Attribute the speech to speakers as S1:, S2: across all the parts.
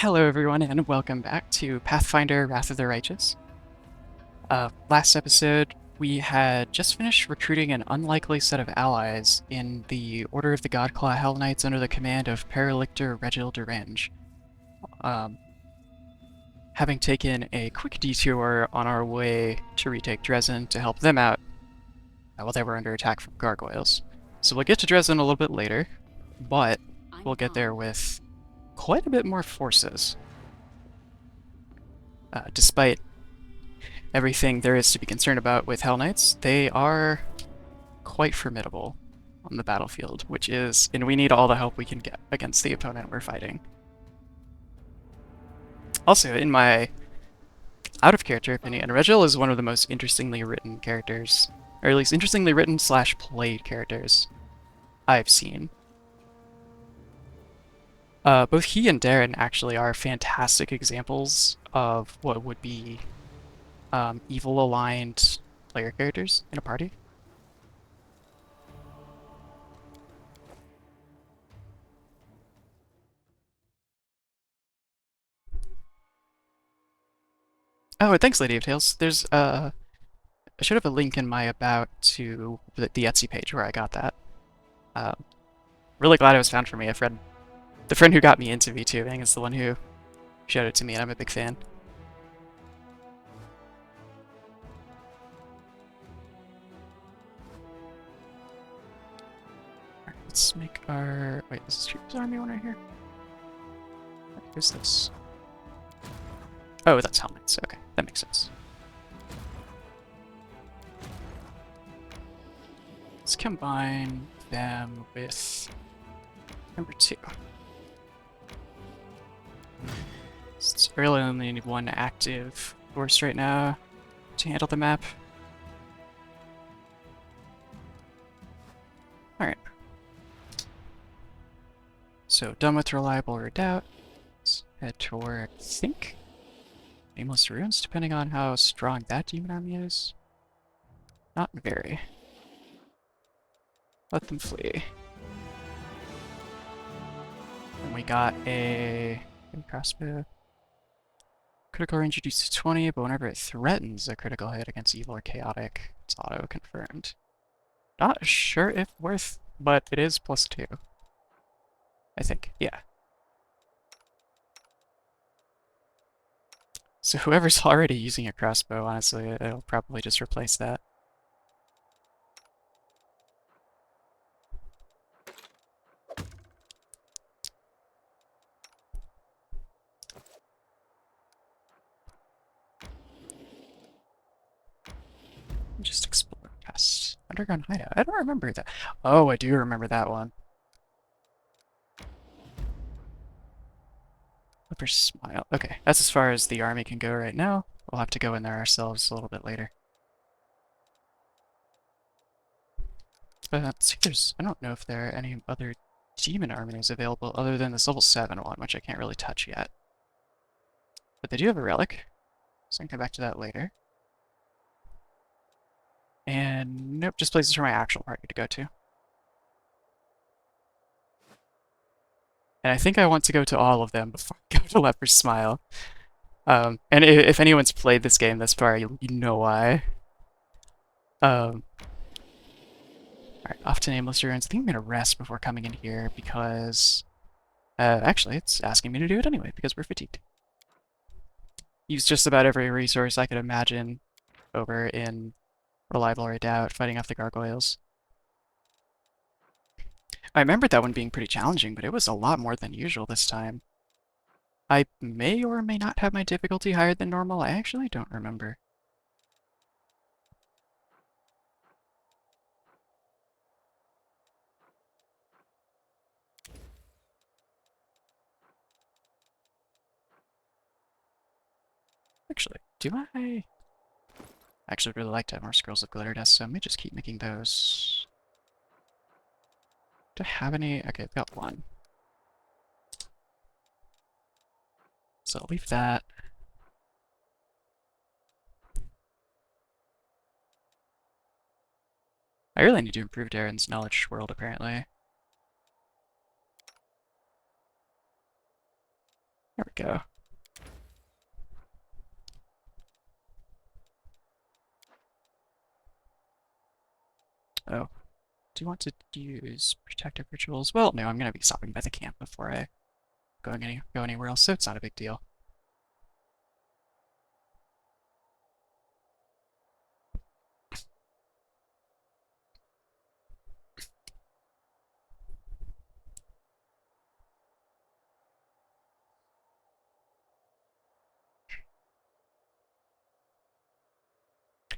S1: Hello everyone and welcome back to Pathfinder Wrath of the Righteous. Last episode, we had just finished recruiting an unlikely set of allies in the Order of the Godclaw Hell Knights under the command of Paralictor Regild Durange. Having taken a quick detour on our way to retake Dresden to help them out while they were under attack from gargoyles. So we'll get to Dresden a little bit later, but we'll get there with quite a bit more forces. Despite everything there is to be concerned about with Hell Knights, they are quite formidable on the battlefield, and we need all the help we can get against the opponent we're fighting. Also, in my out-of-character opinion, Regil is one of the most interestingly written characters, or at least interestingly written / played characters I've seen. Both he and Darren actually are fantastic examples of what would be evil-aligned player characters in a party. Oh, and thanks, Lady of Tales. I should have a link in my about to the Etsy page where I got that. Uh, really glad it was found for me. The friend who got me into V2ing is the one who showed it to me, and I'm a big fan. Alright, let's make our... Wait, this is Trooper's Army one right here? Who's this? Oh, that's Helmets. Okay, that makes sense. Let's combine them with number 2. It's really only need one active force right now to handle the map. Alright. So, done with Reliable Redoubt. Let's head toward, I think, Nameless Ruins, depending on how strong that demon army is. Not very. Let them flee. And we got a crossbow. Critical range reduced to 20, but whenever it threatens a critical hit against evil or chaotic, it's auto-confirmed. Not sure if worth, but it is +2. I think, yeah. So whoever's already using a crossbow, honestly, it'll probably just replace that. Just explore past Underground Hideout. I don't remember that. Oh, I do remember that one. Upper Smile. Okay, that's as far as the army can go right now. We'll have to go in there ourselves a little bit later. Let's see, I don't know if there are any other demon armies available other than this level 7 one, which I can't really touch yet. But they do have a relic, so I can come back to that later. And nope, just places for my actual party to go to. And I think I want to go to all of them before I go to Leper's Smile. And if anyone's played this game thus far, you know why. Alright, off to Nameless Ruins. I think I'm gonna rest before coming in here because... actually, it's asking me to do it anyway because we're fatigued. Use just about every resource I could imagine over in Reliable Redoubt, fighting off the gargoyles. I remember that one being pretty challenging, but it was a lot more than usual this time. I may or may not have my difficulty higher than normal. I actually don't remember. Actually, do I? Actually, really like to have more Scrolls of Glitter Dust, so I may just keep making those. Do I have any? Okay, I've got one. So I'll leave that. I really need to improve Darren's knowledge world, apparently. There we go. Oh, do you want to use protective rituals? Well, no, I'm gonna be stopping by the camp before I go anywhere else, so it's not a big deal.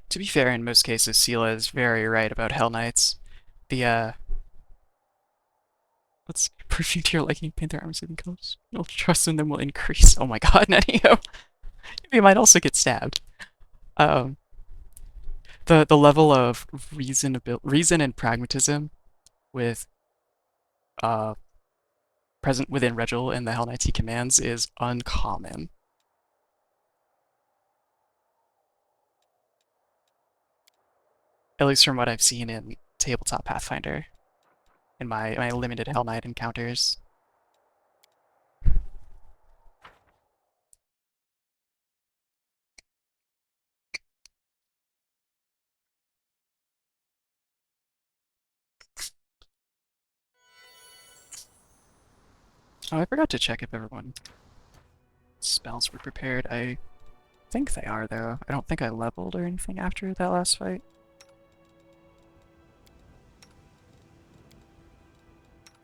S1: To be fair, in most cases, Sela is very right about Hell Knights. The let's perfume to your liking, paint their armor soothing colors. You'll trust in them will increase. Oh my god, Nenio. You might also get stabbed. Um, the level of reason and pragmatism with uh present within Regil and the Hell Knights he commands is uncommon. At least from what I've seen in tabletop Pathfinder, in my limited Hell Knight encounters. Oh, I forgot to check if everyone's spells were prepared. I think they are, though. I don't think I leveled or anything after that last fight.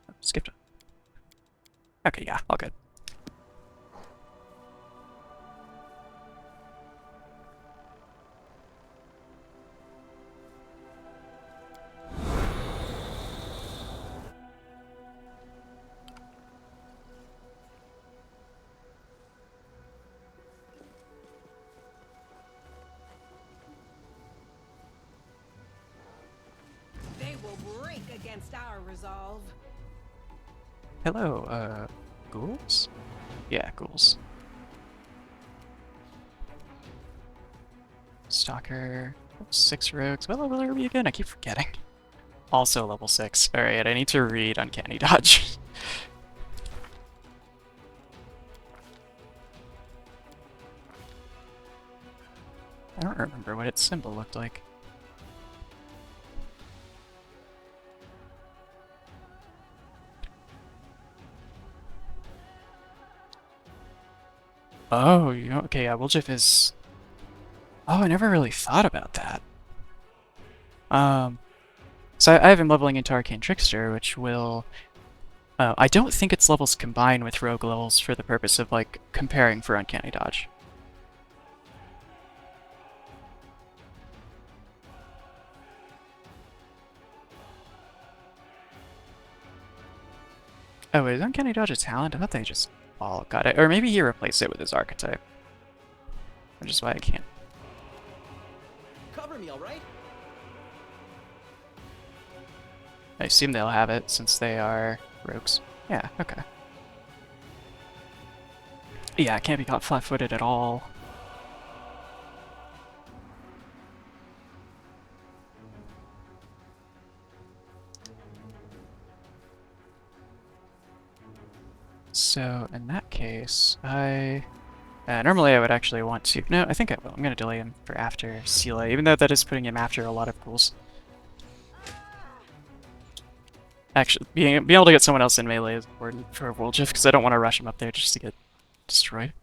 S1: Oh, skipped it. Okay, yeah, all good.
S2: They will break against our resolve.
S1: Hello, ghouls? Yeah, ghouls. Stalker, 6 rogues. What level are we again? I keep forgetting. Also level 6. Alright, I need to read Uncanny Dodge. I don't remember what its symbol looked like. Oh, okay, yeah, Woljif is... Oh, I never really thought about that. So I have him leveling into Arcane Trickster, which will... I don't think its levels combine with rogue levels for the purpose of, like, comparing for Uncanny Dodge. Oh, wait, is Uncanny Dodge a talent? I thought they just all got it. Or maybe he replaced it with his archetype. Which is why I can't.
S3: Cover me, all right?
S1: I assume they'll have it since they are rogues. Yeah, okay. Yeah, it can't be caught flat-footed at all. So, in that case, normally I would actually want to... No, I think I will. I'm going to delay him for after Sela, even though that is putting him after a lot of ghouls. Actually, being able to get someone else in melee is important for Woljif, because I don't want to rush him up there just to get destroyed.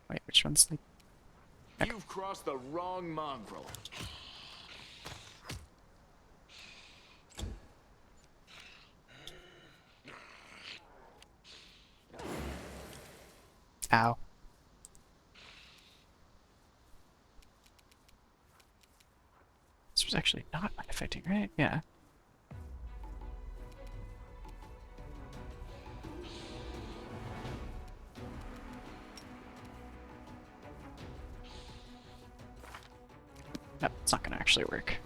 S1: Wait, which one's the... Okay.
S4: You've crossed the wrong mongrel.
S1: Ow. This was actually not affecting, right? Yeah. No, it's not gonna actually work.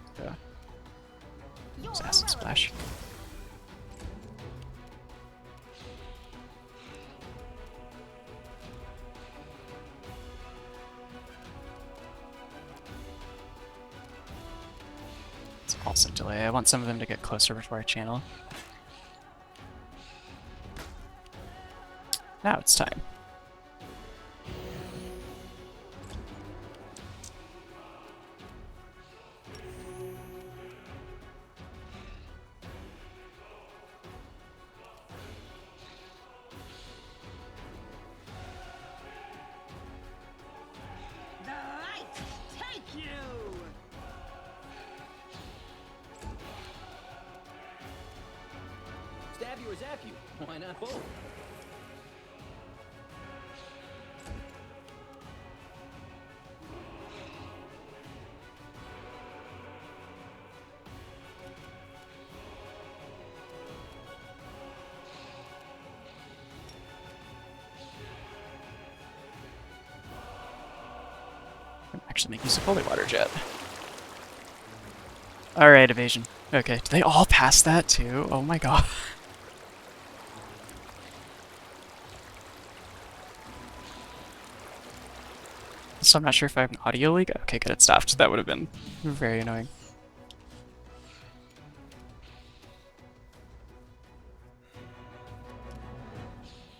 S1: Use Acid Splash. It's also delay. I want some of them to get closer before I channel. Now it's time.
S2: The light take you!
S3: Stab you or zap you? Why not both?
S1: Actually make use of holy water jet. Alright, evasion. Okay, did they all pass that too? Oh my god. So I'm not sure if I have an audio leak. Okay, good, it stopped. That would have been very annoying.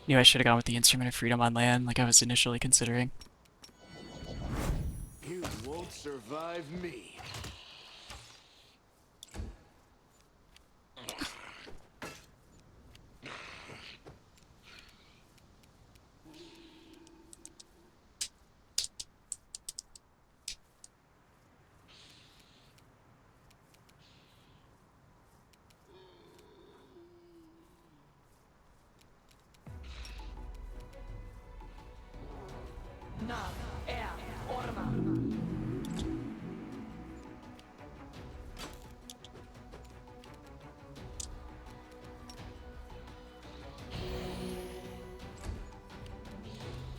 S1: Knew I should have gone with the Instrument of Freedom on land, like I was initially considering.
S4: You won't survive me.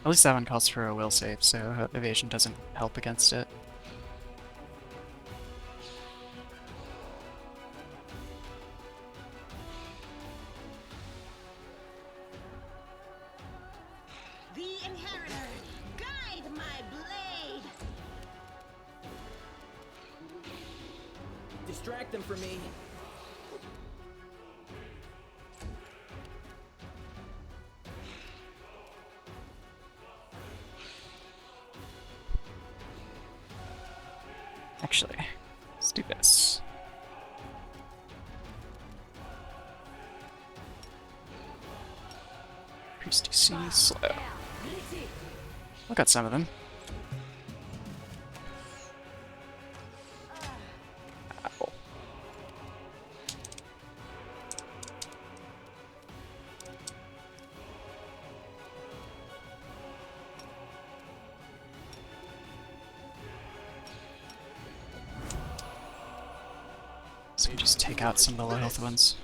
S1: At least that one calls for a will save, so evasion doesn't help against it.
S2: The Inheritor, guide my blade!
S3: Distract them from me.
S1: Actually, let's do this. Priest DC, slow. Look at some of them. Ow. So we just take out some of the low health ones.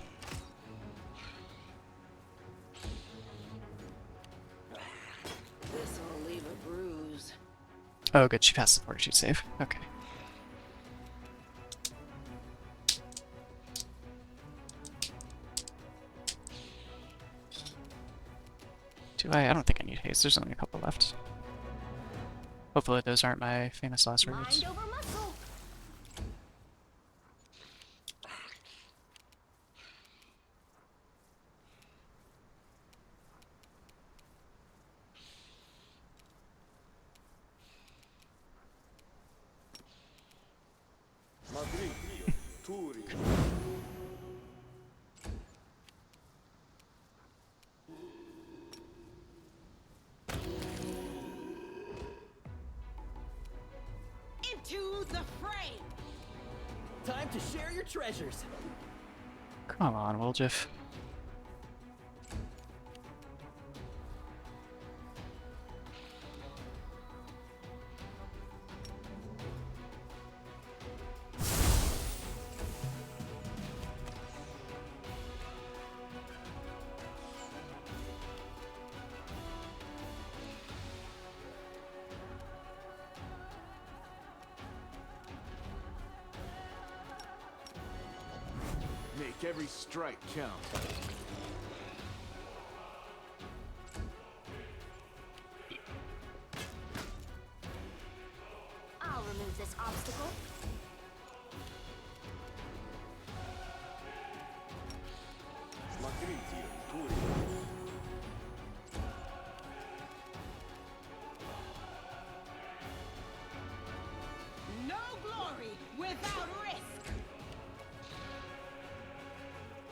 S2: This'll leave a bruise.
S1: Oh good, she passed the fortitude save. Okay. Do I? I don't think I need haste, there's only a couple left. Hopefully those aren't my famous last words.
S2: Mind over muscle.
S4: Madrid, Turi.
S2: Into the fray!
S3: Time to share your treasures.
S1: Come on, Woljif.
S4: Make every strike count.
S2: I'll remove this obstacle.
S4: Madrid, Turi.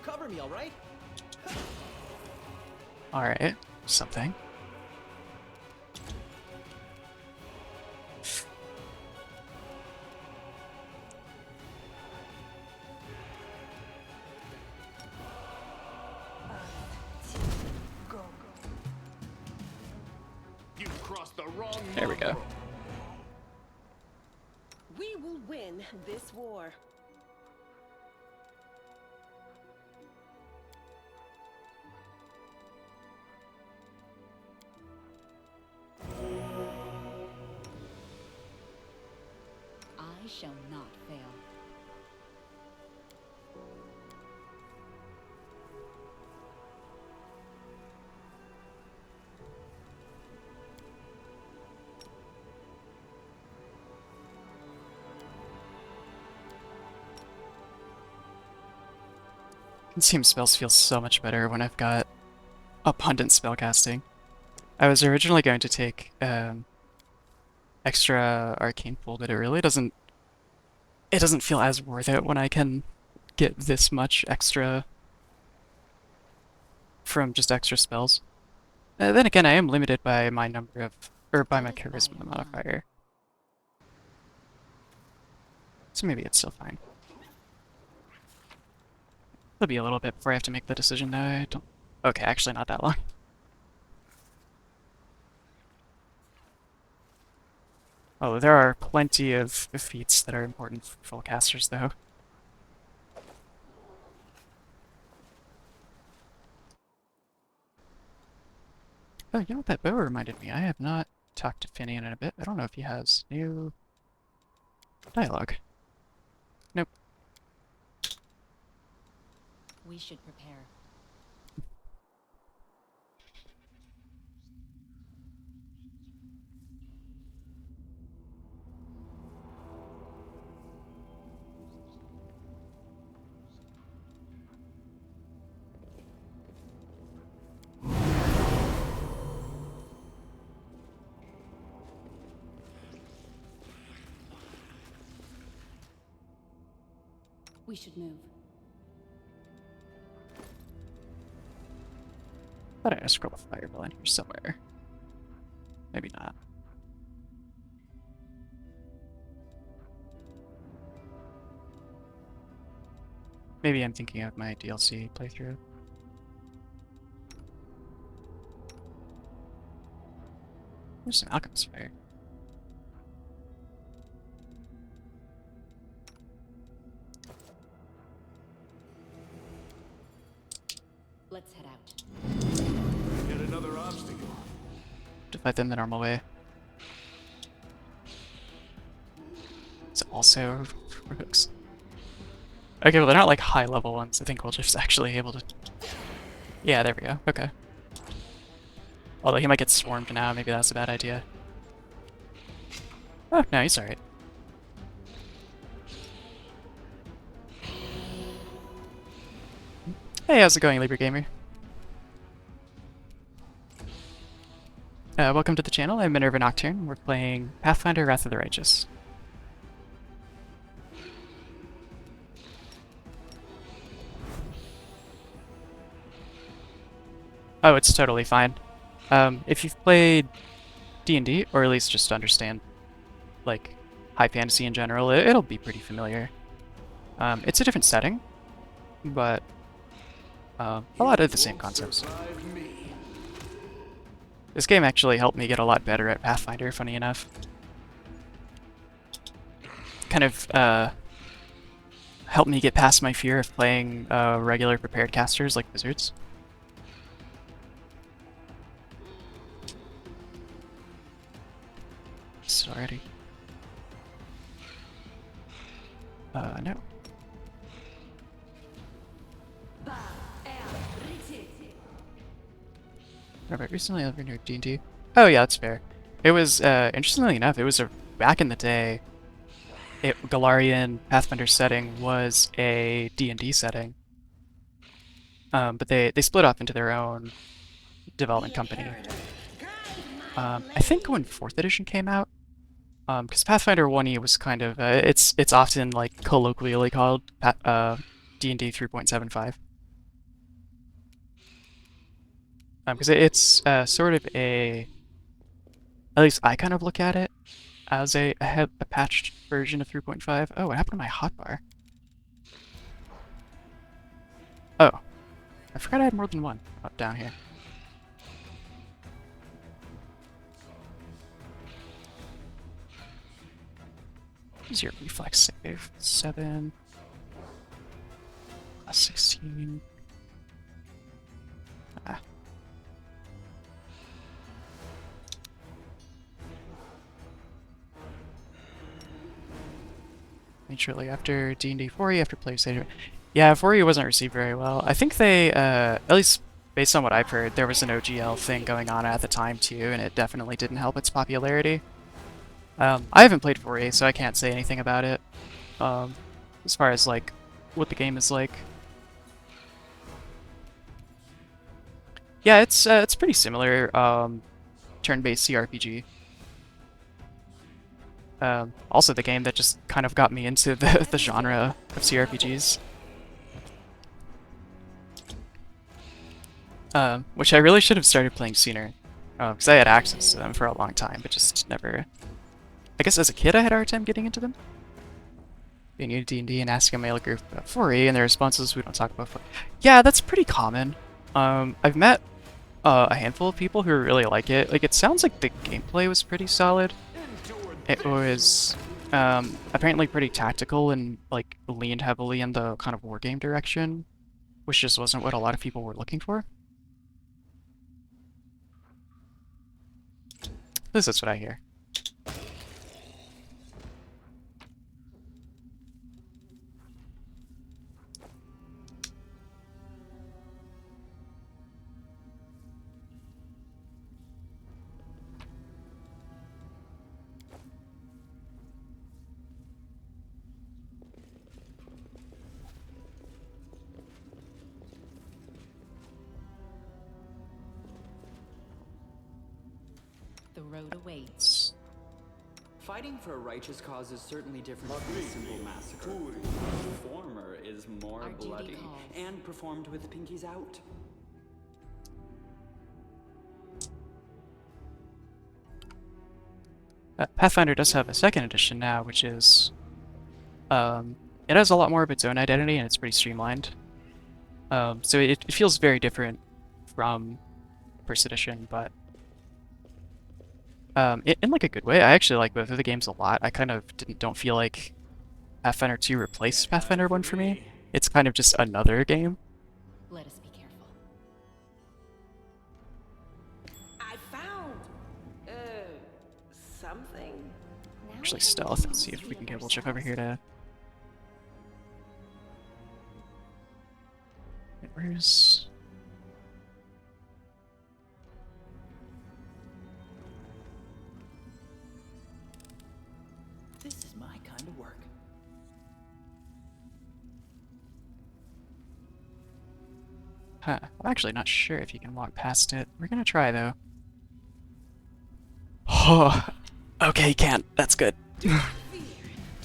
S3: Cover me, all right?
S1: Alright, something.
S4: You crossed the wrong
S1: There we go.
S4: mark.
S2: We will win this war.
S5: I shall not fail.
S1: Consume spells feel so much better when I've got abundant spellcasting. I was originally going to take extra arcane pool, but it really doesn't. It doesn't feel as worth it when I can get this much extra from just extra spells. Then again, I am limited by my number of, or by my charisma modifier. So maybe it's still fine. It'll be a little bit before I have to make the decision though. I don't. Okay, actually not that long. Oh, there are plenty of feats that are important for full casters though. Oh, you know what that bow reminded me? I have not talked to Finian in a bit. I don't know if he has new dialogue. Nope.
S5: We should prepare. We should move.
S1: Thought I scrolled a fireball in here somewhere. Maybe not. Maybe I'm thinking of my DLC playthrough. There's some alchemist fire.
S5: Let's head out.
S4: Yet another obstacle.
S1: To fight them the normal way. It's also hooks. Okay, well they're not like high level ones. I think we'll just actually able to. Yeah, there we go. Okay. Although he might get swarmed now, maybe that's a bad idea. Oh, no, he's alright. Hey, how's it going, Libra Gamer? Welcome to the channel. I'm Minerva Nocturne. We're playing Pathfinder: Wrath of the Righteous. Oh, it's totally fine. If you've played D&D, or at least just understand, like, high fantasy in general, it'll be pretty familiar. It's a different setting, but a lot of the same concepts.
S4: Survive me.
S1: This game actually helped me get a lot better at Pathfinder, funny enough. Kind of, helped me get past my fear of playing regular prepared casters like wizards. Already. No. But recently I've renewed D&D. Oh yeah, that's fair. It was, interestingly enough, it was back in the day, Galarian Pathfinder setting was a D&D setting. But they split off into their own development company. I think when 4th edition came out, because Pathfinder 1e was kind of, it's often like colloquially called D&D 3.75. Because it's sort of a, at least I kind of look at it as a patched version of 3.5. Oh, what happened to my hotbar? Oh, I forgot I had more than one up down here. What's your reflex save? 7 plus 16. Ah. Shortly after D&D 4E, after PlayStation. Yeah, 4E wasn't received very well. I think they, at least based on what I've heard, there was an OGL thing going on at the time too, and it definitely didn't help its popularity. I haven't played 4E, so I can't say anything about it. As far as like what the game is like. Yeah, it's pretty similar. Turn-based CRPG. Also the game that just kind of got me into the genre of CRPGs. Which I really should have started playing sooner. Because I had access to them for a long time, but just never... I guess as a kid I had a hard time getting into them. Being new to D&D and asking a male group about 4E, and their responses, we don't talk about 4E. Yeah, that's pretty common. I've met a handful of people who really like it. Like, it sounds like the gameplay was pretty solid. It was apparently pretty tactical and like leaned heavily in the kind of wargame direction, which just wasn't what a lot of people were looking for. This is what I hear.
S5: The road awaits.
S3: Fighting for a righteous cause is certainly different from a simple massacre. The former is more
S5: Our duty
S3: bloody
S5: calls.
S3: and performed with pinkies out.
S1: Pathfinder does have a second edition now, which is it has a lot more of its own identity and it's pretty streamlined. So it feels very different from first edition, but in like a good way. I actually like both of the games a lot. I kind of don't feel like Pathfinder 2 replaced Pathfinder 1 for me. It's kind of just another game.
S5: Let us be careful.
S2: I found something.
S5: Now
S1: Actually,
S5: we
S1: stealth.
S5: have
S1: Let's see if we can get
S5: ourselves.
S1: Wolchip over here to... Where's...
S3: This is my kind of work.
S1: Huh. I'm actually not sure if you can walk past it. We're gonna try, though. Oh, okay, you can't. That's good.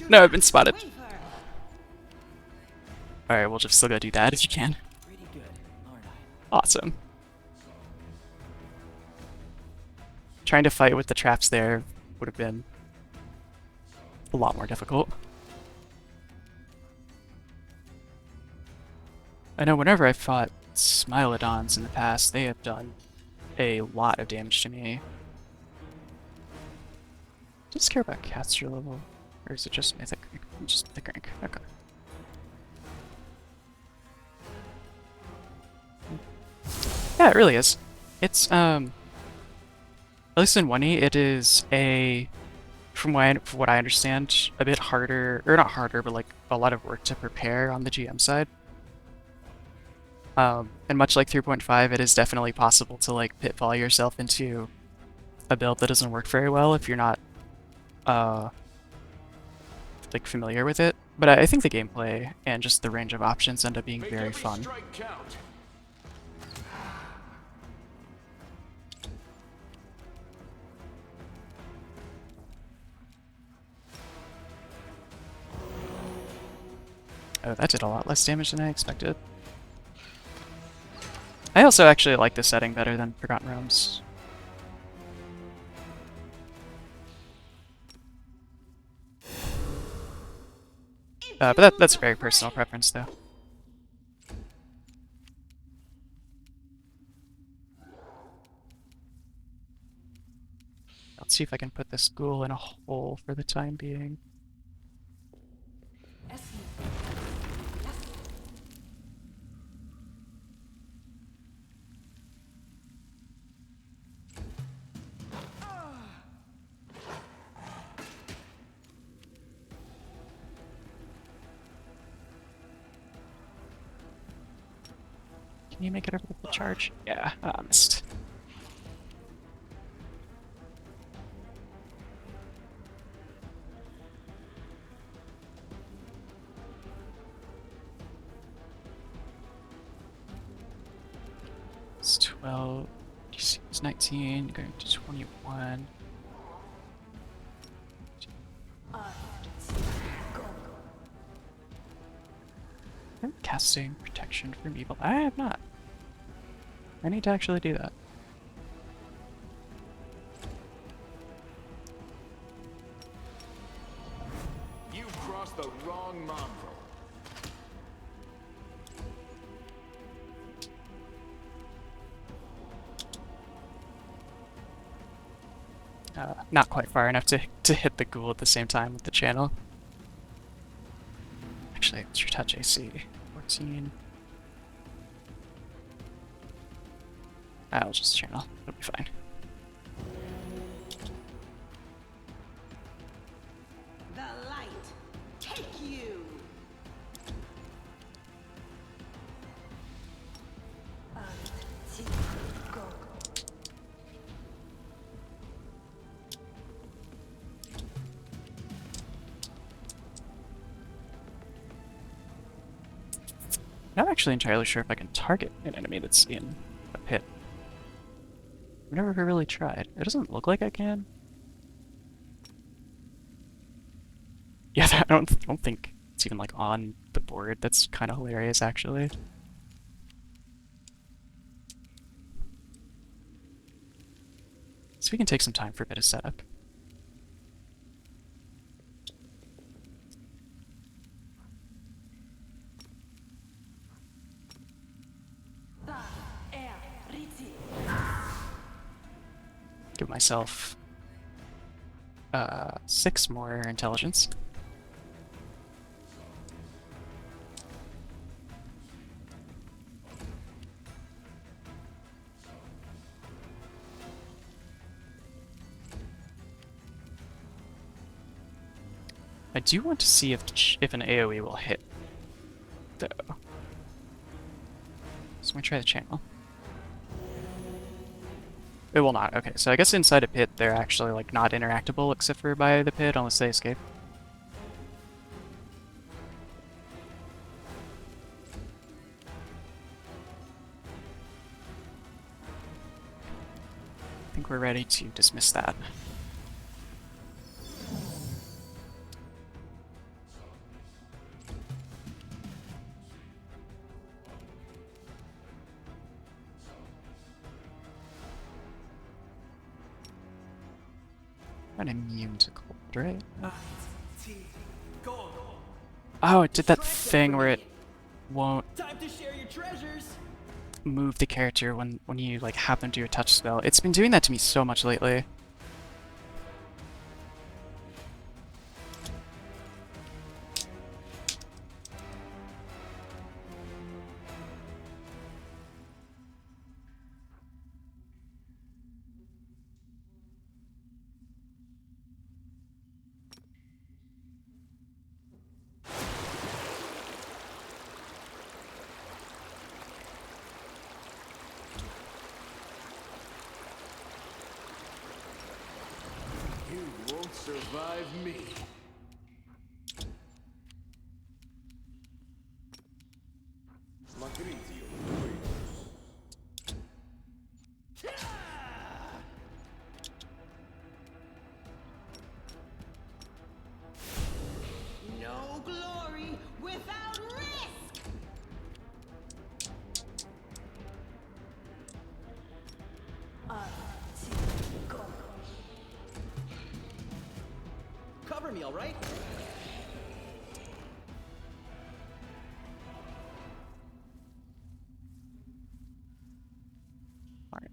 S1: No, I've been spotted. Alright, we'll just still go do that if you can.
S3: Pretty good, aren't I?
S1: Awesome. Trying to fight with the traps there would have been a lot more difficult. I know whenever I've fought Smilodons in the past, they have done a lot of damage to me. Does it care about caster level? Or is it just mythic? Just mythic rank. Okay. Yeah, it really is. It's, at least in 1E, it is from what I understand, a bit harder, or not harder, but like a lot of work to prepare on the GM side. And much like 3.5, it is definitely possible to like pitfall yourself into a build that doesn't work very well if you're not like familiar with it. But I think the gameplay and just the range of options end up being
S4: Make
S1: very
S4: every
S1: fun.
S4: strike count.
S1: Oh, that did a lot less damage than I expected. I also actually like this setting better than Forgotten Realms. But that's a very personal preference, though. Let's see if I can put this ghoul in a hole for the time being. Can you make it over the full charge? Yeah, missed. It's 12, DC is 19, going to 21. I'm casting protection from evil. I have not. I need to actually do that.
S4: You've crossed the wrong mongrel.
S1: Not quite far enough to hit the ghoul at the same time with the channel. Actually, what's your touch AC? 14. I'll just channel. It'll be fine.
S2: The light. Take you. Go.
S1: I'm not actually entirely sure if I can target an enemy that's in a pit. I've never really tried. It doesn't look like I can. Yeah, I don't think it's even like on the board. That's kind of hilarious, actually. So we can take some time for a bit of setup. Give myself 6 more intelligence. I do want to see if an AoE will hit, though. So let me try the channel. It will not. Okay, so I guess inside a pit they're actually like not interactable except for by the pit unless they escape. I think we're ready to dismiss that. I'm immune to cold, right? Oh, it did that thing where it won't
S3: Time to share your treasures.
S1: move the character when you like have them do a touch spell. It's been doing that to me so much lately.
S4: You won't survive me. Смотрите,
S2: No glory without risk.
S6: all right?
S1: Alright.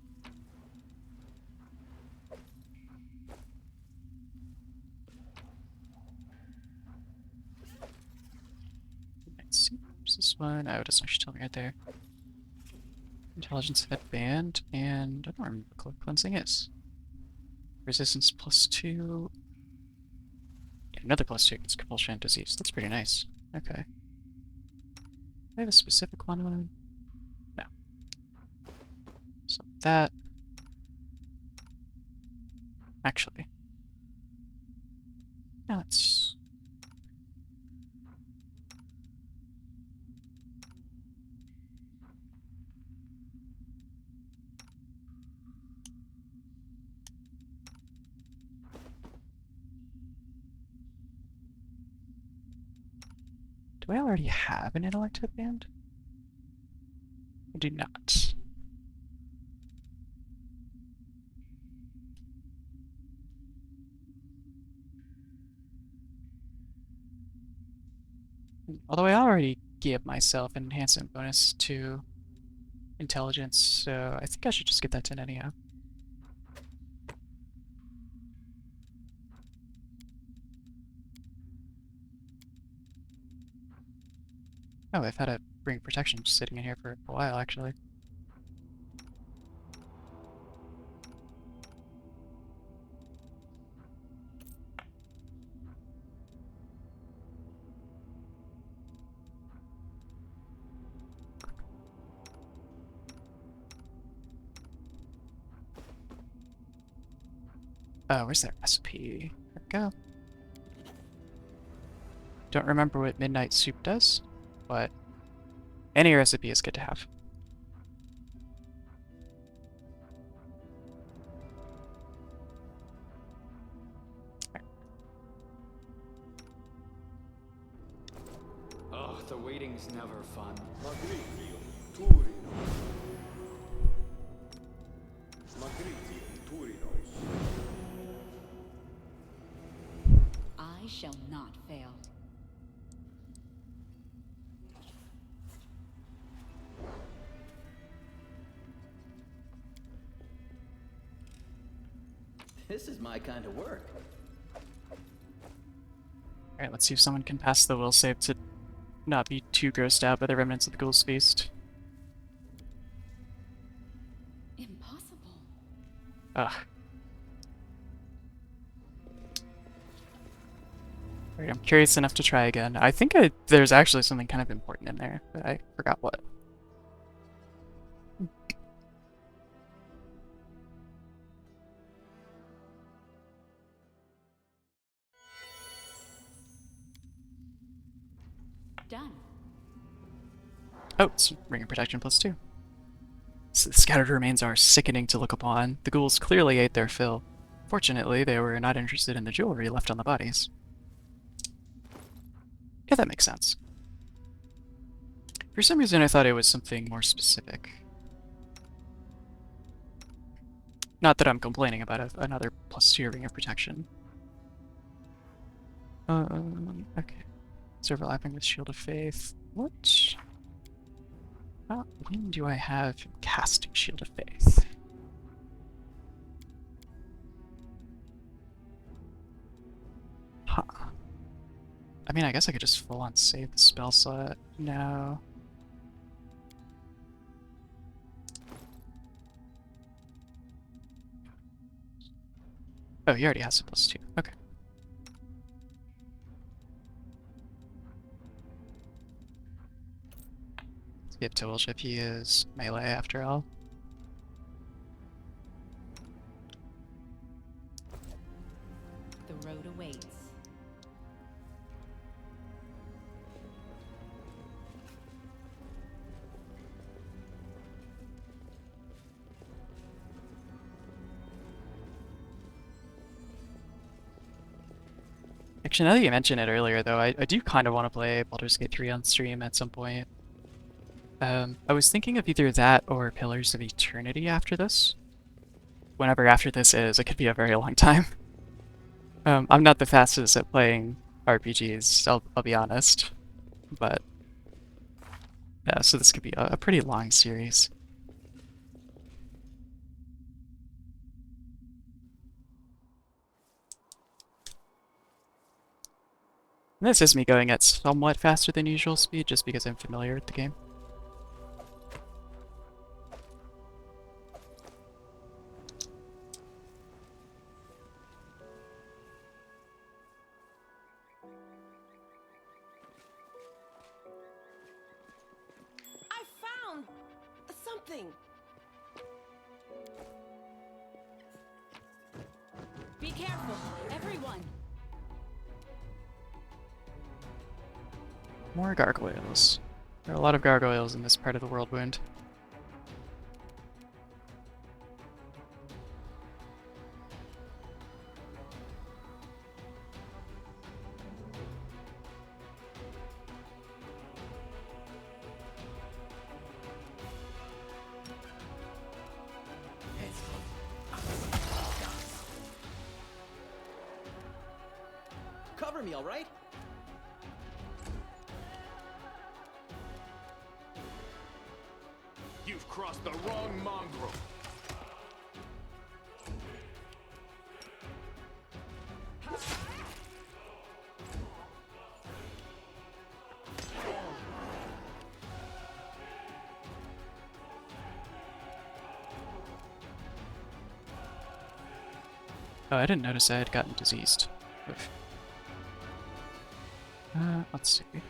S1: Let's see. Where's this one? Oh, it doesn't actually tell me right there. Intelligence headband, and I don't remember what cloak cleansing is. Resistance +2. Yeah, another +2 against compulsion and disease. That's pretty nice. Okay. Do I have a specific one on? No. So that. Actually. No, it's. Do I already have an intellect headband? I do not. Although I already gave myself an enhancement bonus to intelligence, so I think I should just get that 10 anyhow. Oh, I've had a ring of protection just sitting in here for a while, actually. Oh, where's that recipe? There we go. Don't remember what midnight soup does, but any recipe is good to have.
S3: Ugh, the waiting's never fun.
S4: Magrigium, Turino. Magrigium, Turinos.
S5: I shall not fail.
S6: This is my kind of work.
S1: Alright, let's see if someone can pass the will save to not be too grossed out by the remnants of the Ghoul's Feast.
S5: Impossible.
S1: Ugh. Alright, I'm curious enough to try again. I think there's actually something kind of important in there, but I forgot what.
S5: Done.
S1: Oh, it's Ring of Protection +2. So the scattered remains are sickening to look upon. The ghouls clearly ate their fill. Fortunately, they were not interested in the jewelry left on the bodies. Yeah, that makes sense. For some reason, I thought it was something more specific. Not that I'm complaining about another +2 Ring of Protection. Okay. It's overlapping with Shield of Faith. What? When do I have casting Shield of Faith? Huh. I mean, I guess I could just full on save the spell slot. No. Oh, he already has a +2. Okay. Skip to Willship, he is melee after all.
S5: The road awaits.
S1: Actually, now that you mentioned it earlier, though, I do kind of want to play Baldur's Gate 3 on stream at some point. I was thinking of either that or Pillars of Eternity after this. Whenever after this is, it could be a very long time. I'm not the fastest at playing RPGs, I'll be honest. But, yeah, so this could be a pretty long series. And this is me going at somewhat faster than usual speed, just because I'm familiar with the game.
S2: I found something.
S5: Be careful, everyone.
S1: More gargoyles. There are a lot of gargoyles in this part of the world wound.
S6: Cover me, all right?
S4: You've crossed the wrong mongrel.
S1: Oh, I didn't notice I had gotten diseased. Oof. Let's see.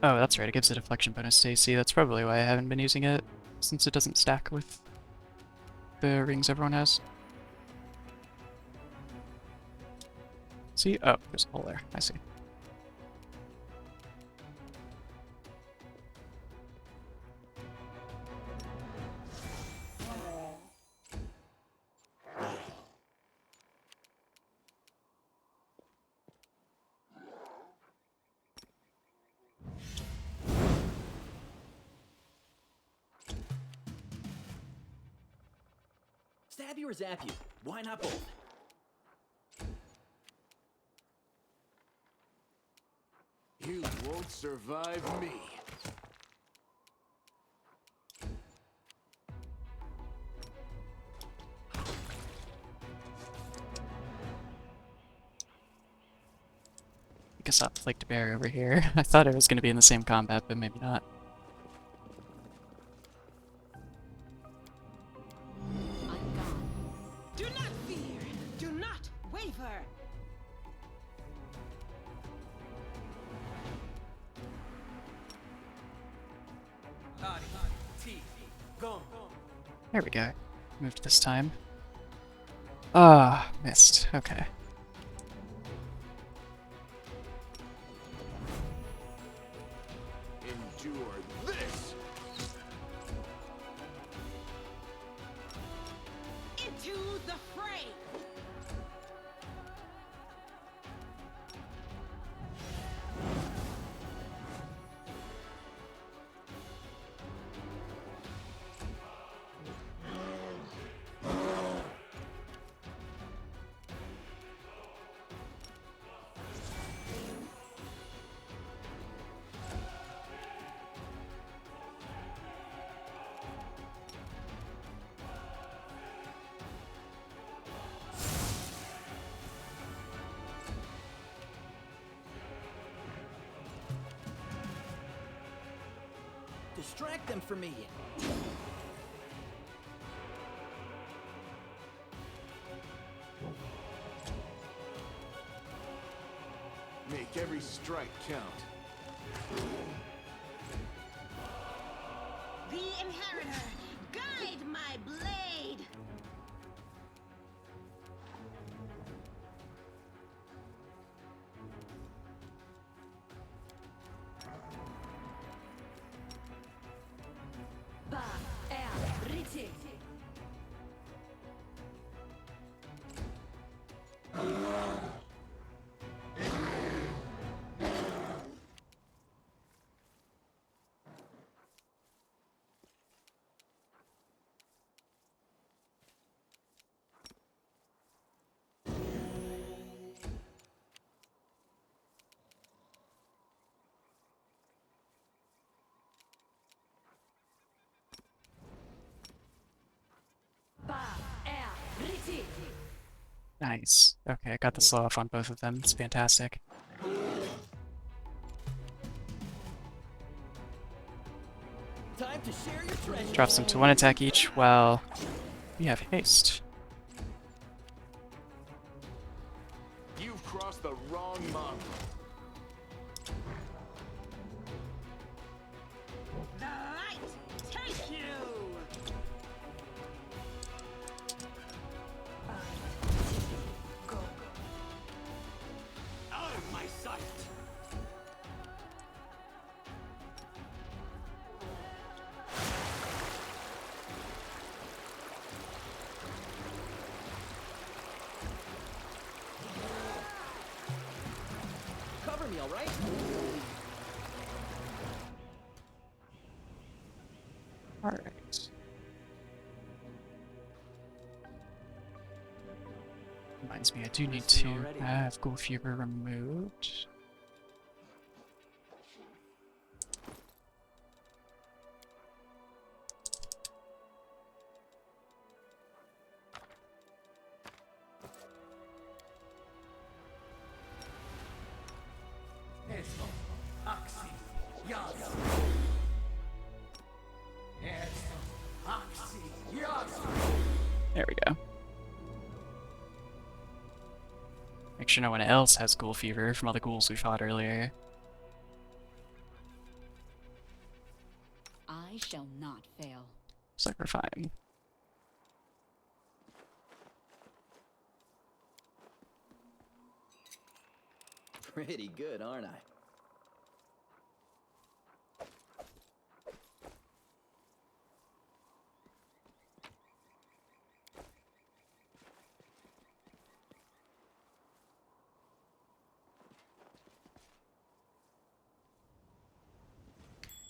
S1: Oh, that's right, it gives a deflection bonus to AC. That's probably why I haven't been using it, since it doesn't stack with the rings everyone has. See? Oh, there's a hole there. I see.
S6: Stab you or zap you? Why not both?
S4: You won't survive me.
S1: I guess I'll flake bear over here. I thought it was going to be in the same combat, but maybe not.
S5: I'm gone.
S2: Do not fear. Do not waver.
S1: There we go. Moved this time. Ah, missed. Okay.
S4: Endure this.
S2: Into the fray.
S6: Distract them for me.
S4: Make every strike count.
S2: The inheritor. Guide my blade.
S1: Nice. Okay, I got the slow off on both of them. It's fantastic.
S6: Time to share your treasure.
S1: Drops them to 1 attack each while we have haste.
S4: You've crossed the wrong mongrel.
S2: The light take you! Go.
S3: Out of my sight!
S6: Cover me, all right?
S1: Alright. Reminds me, I do need to have Ghoul Fever removed. There we go. Make sure no one else has Ghoul Fever from all the ghouls we fought earlier.
S5: I shall not fail.
S1: Looks like we're fine.
S6: Pretty good, aren't I?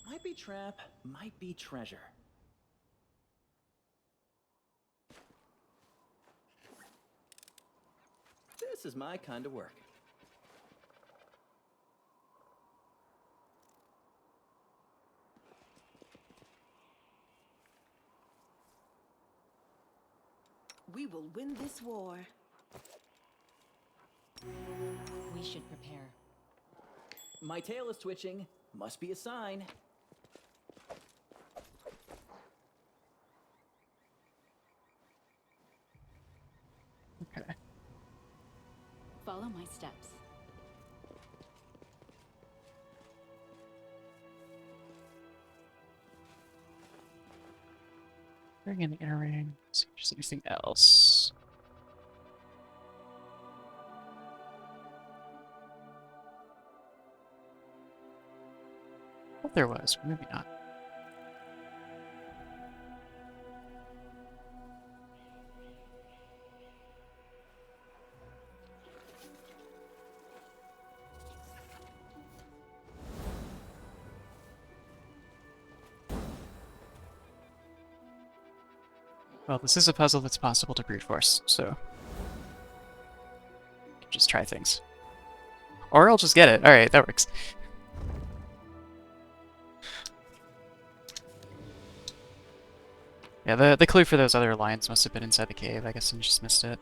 S6: Might be trap, might be treasure. This is my kind of work.
S2: We will win this war.
S5: We should prepare.
S6: My tail is twitching. Must be a sign.
S1: Okay.
S5: Follow my steps.
S1: Bring in the inner ring. See if there's anything else. I thought there was, but maybe not. Well, this is a puzzle that's possible to brute force, so just try things. Or I'll just get it. Alright, that works. Yeah, the clue for those other lines must have been inside the cave. I guess I just missed it.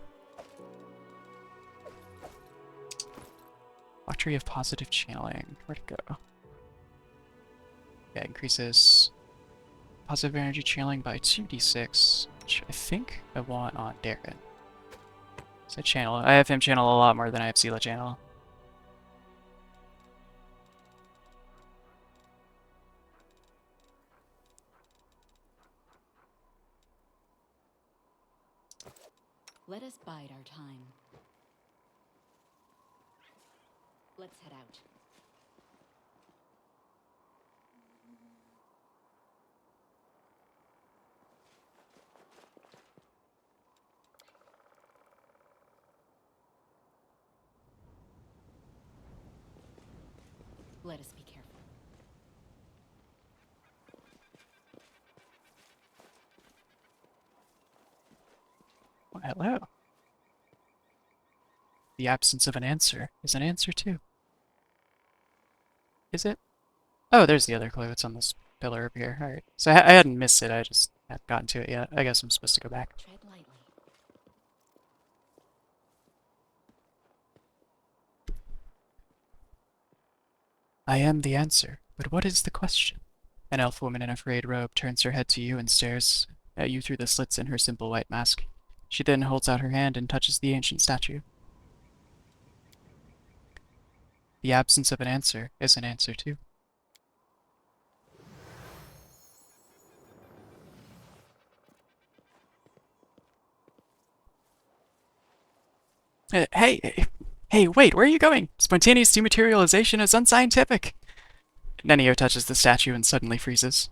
S1: Doctrine of Positive Channeling. Where'd it go? Yeah, increases positive energy channeling by 2d6, which I think I want on Darren. So I have him channel a lot more than I have Sela channel.
S5: Let us bide our time. Let's head out. Let us be careful.
S1: Well, hello. The absence of an answer is an answer too. Is it? Oh, there's the other clue. It's on this pillar over here. Alright. So I hadn't missed it. I just hadn't gotten to it yet. I guess I'm supposed to go back.
S5: Tread lightly.
S1: I am the answer, but what is the question? An elf woman in a frayed robe turns her head to you and stares at you through the slits in her simple white mask. She then holds out her hand and touches the ancient statue. The absence of an answer is an answer too. Hey, wait, where are you going? Spontaneous dematerialization is unscientific! Nenio touches the statue and suddenly freezes.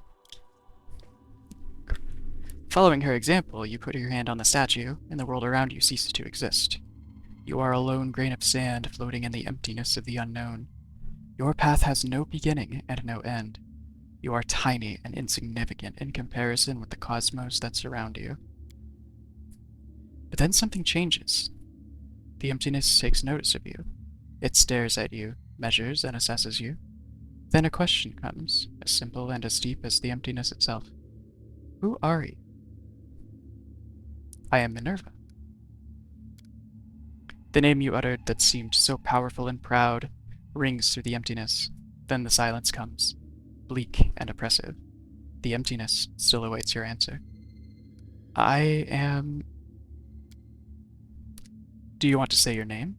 S1: Following her example, you put your hand on the statue, and the world around you ceases to exist. You are a lone grain of sand floating in the emptiness of the unknown. Your path has no beginning and no end. You are tiny and insignificant in comparison with the cosmos that surround you. But then something changes. The emptiness takes notice of you. It stares at you, measures and assesses you. Then a question comes, as simple and as deep as the emptiness itself. Who are you? I am Minerva. The name you uttered that seemed so powerful and proud rings through the emptiness. Then the silence comes, bleak and oppressive. The emptiness still awaits your answer. I am... Do you want to say your name?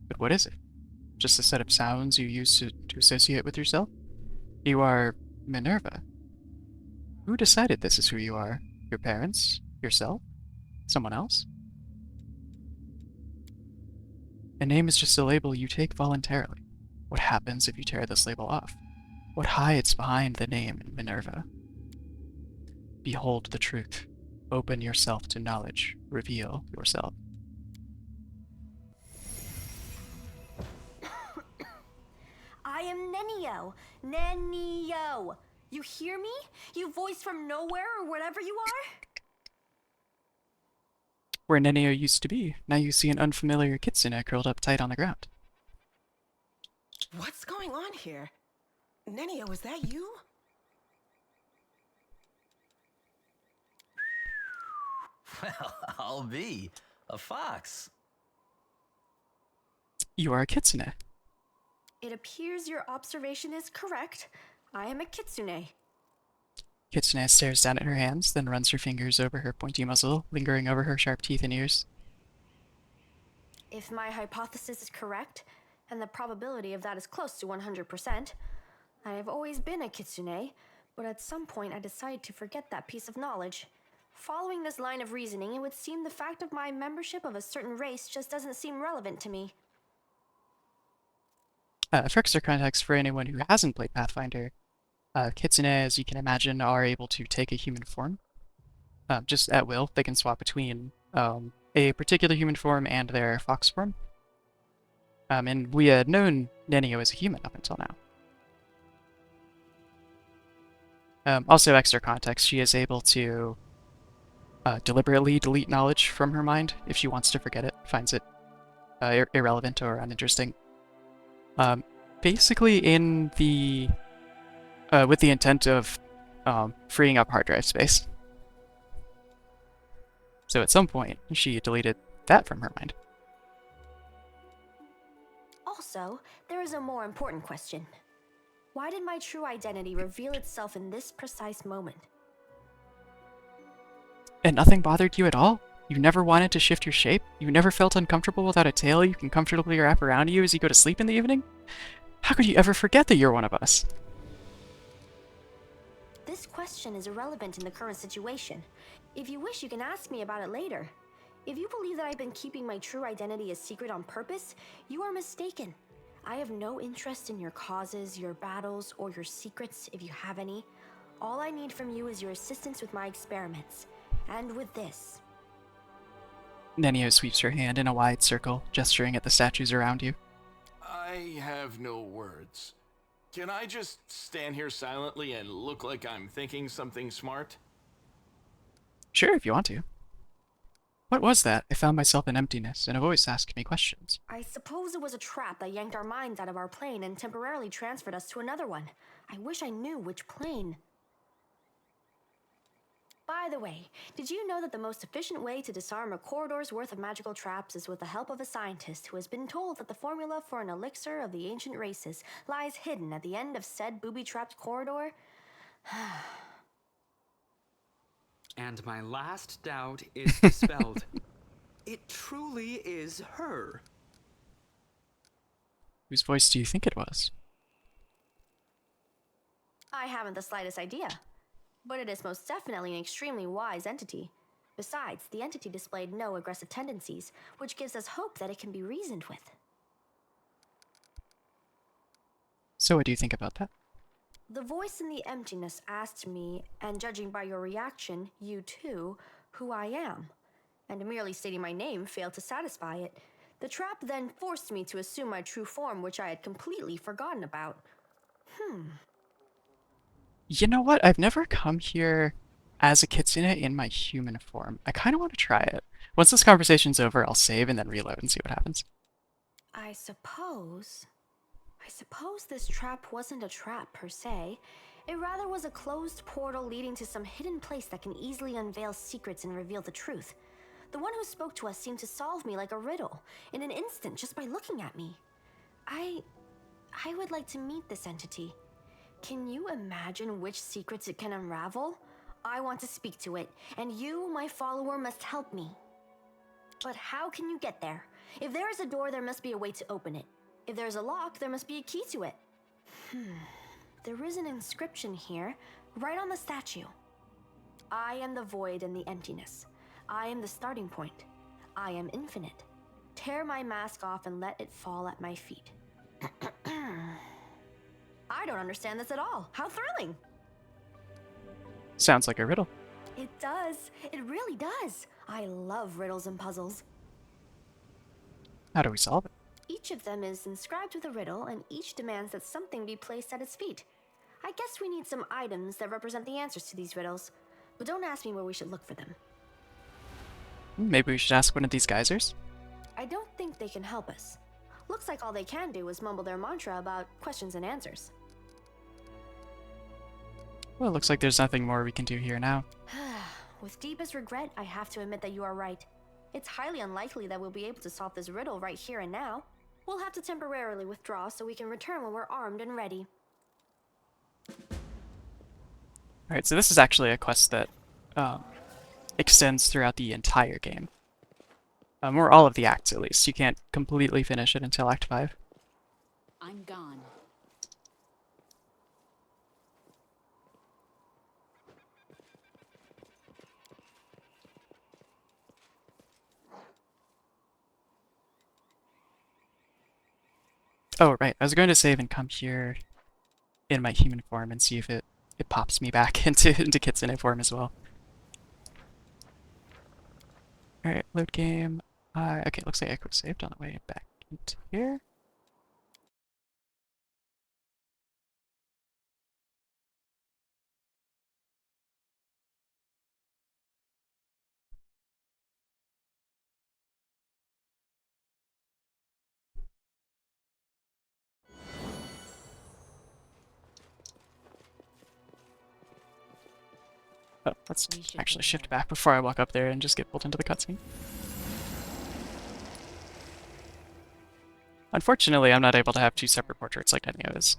S1: But what is it? Just a set of sounds you use to associate with yourself? You are Minerva. Who decided this is who you are? Your parents? Yourself? Someone else? A name is just a label you take voluntarily. What happens if you tear this label off? What hides behind the name Minerva? Behold the truth. Open yourself to knowledge. Reveal yourself.
S7: I am Nenio. Nenio. You hear me? You voice from nowhere or whatever you are?
S1: Where Nenio used to be, now you see an unfamiliar kitsune curled up tight on the ground.
S2: What's going on here? Nenio, is that you?
S6: Well, I'll be a fox.
S1: You are a kitsune.
S7: It appears your observation is correct. I am a kitsune.
S1: Kitsune stares down at her hands, then runs her fingers over her pointy muzzle, lingering over her sharp teeth and ears.
S7: If my hypothesis is correct, and the probability of that is close to 100%, I have always been a kitsune, but at some point I decided to forget that piece of knowledge. Following this line of reasoning, it would seem the fact of my membership of a certain race just doesn't seem relevant to me.
S1: For extra context for anyone who hasn't played Pathfinder, kitsune, as you can imagine, are able to take a human form. Just at will. They can swap between a particular human form and their fox form. And we had known Nenio as a human up until now. Also, extra context, she is able to deliberately delete knowledge from her mind if she wants to forget it, finds it irrelevant or uninteresting. Basically in the... with the intent of freeing up hard drive space. So at some point, she deleted that from her mind.
S7: Also, there is a more important question. Why did my true identity reveal itself in this precise moment?
S1: And nothing bothered you at all? You never wanted to shift your shape? You never felt uncomfortable without a tail you can comfortably wrap around you as you go to sleep in the evening? How could you ever forget that you're one of us?
S7: This question is irrelevant in the current situation. If you wish, you can ask me about it later. If you believe that I've been keeping my true identity a secret on purpose, you are mistaken. I have no interest in your causes, your battles, or your secrets, if you have any. All I need from you is your assistance with my experiments. And with this.
S1: Nenio sweeps her hand in a wide circle, gesturing at the statues around you.
S4: I have no words. Can I just stand here silently and look like I'm thinking something smart?
S1: Sure, if you want to. What was that? I found myself in emptiness, and a voice asked me questions.
S7: I suppose it was a trap that yanked our minds out of our plane and temporarily transferred us to another one. I wish I knew which plane. By the way, did you know that the most efficient way to disarm a corridor's worth of magical traps is with the help of a scientist who has been told that the formula for an elixir of the ancient races lies hidden at the end of said booby-trapped corridor?
S8: And my last doubt is dispelled. It truly is her.
S1: Whose voice do you think it was?
S7: I haven't the slightest idea, but it is most definitely an extremely wise entity. Besides, the entity displayed no aggressive tendencies, which gives us hope that it can be reasoned with.
S1: So what do you think about that?
S7: The voice in the emptiness asked me, and judging by your reaction, you too, who I am. And merely stating my name failed to satisfy it. The trap then forced me to assume my true form, which I had completely forgotten about.
S1: You know what? I've never come here as a kitsune in my human form. I kind of want to try it. Once this conversation's over, I'll save and then reload and see what happens.
S7: I suppose this trap wasn't a trap per se. It rather was a closed portal leading to some hidden place that can easily unveil secrets and reveal the truth. The one who spoke to us seemed to solve me like a riddle, in an instant just by looking at me. I would like to meet this entity. Can you imagine which secrets it can unravel? I want to speak to it, and you, my follower, must help me. But how can you get there? If there is a door, there must be a way to open it. If there's a lock, there must be a key to it. There is an inscription here, right on the statue. I am the void and the emptiness. I am the starting point. I am infinite. Tear my mask off and let it fall at my feet. I don't understand this at all. How thrilling!
S1: Sounds like a riddle.
S7: It does. It really does. I love riddles and puzzles.
S1: How do we solve it?
S7: Each of them is inscribed with a riddle, and each demands that something be placed at its feet. I guess we need some items that represent the answers to these riddles. But don't ask me where we should look for them.
S1: Maybe we should ask one of these geysers?
S7: I don't think they can help us. Looks like all they can do is mumble their mantra about questions and answers.
S1: Well, it looks like there's nothing more we can do here now.
S7: With deepest regret, I have to admit that you are right. It's highly unlikely that we'll be able to solve this riddle right here and now. We'll have to temporarily withdraw so we can return when we're armed and ready.
S1: Alright, so this is actually a quest that extends throughout the entire game. Or all of the acts, at least. You can't completely finish it until Act 5.
S5: I'm gone.
S1: Oh, right. I was going to save and come here in my human form and see if it pops me back into kitsune form as well. Alright, load game. Okay, looks like I quick saved on the way back into here. Oh, let's
S5: We should
S1: actually
S5: go
S1: shift
S5: there.
S1: back before I walk up there and just get pulled into the cutscene. Unfortunately, I'm not able to have two separate portraits like Nenio is.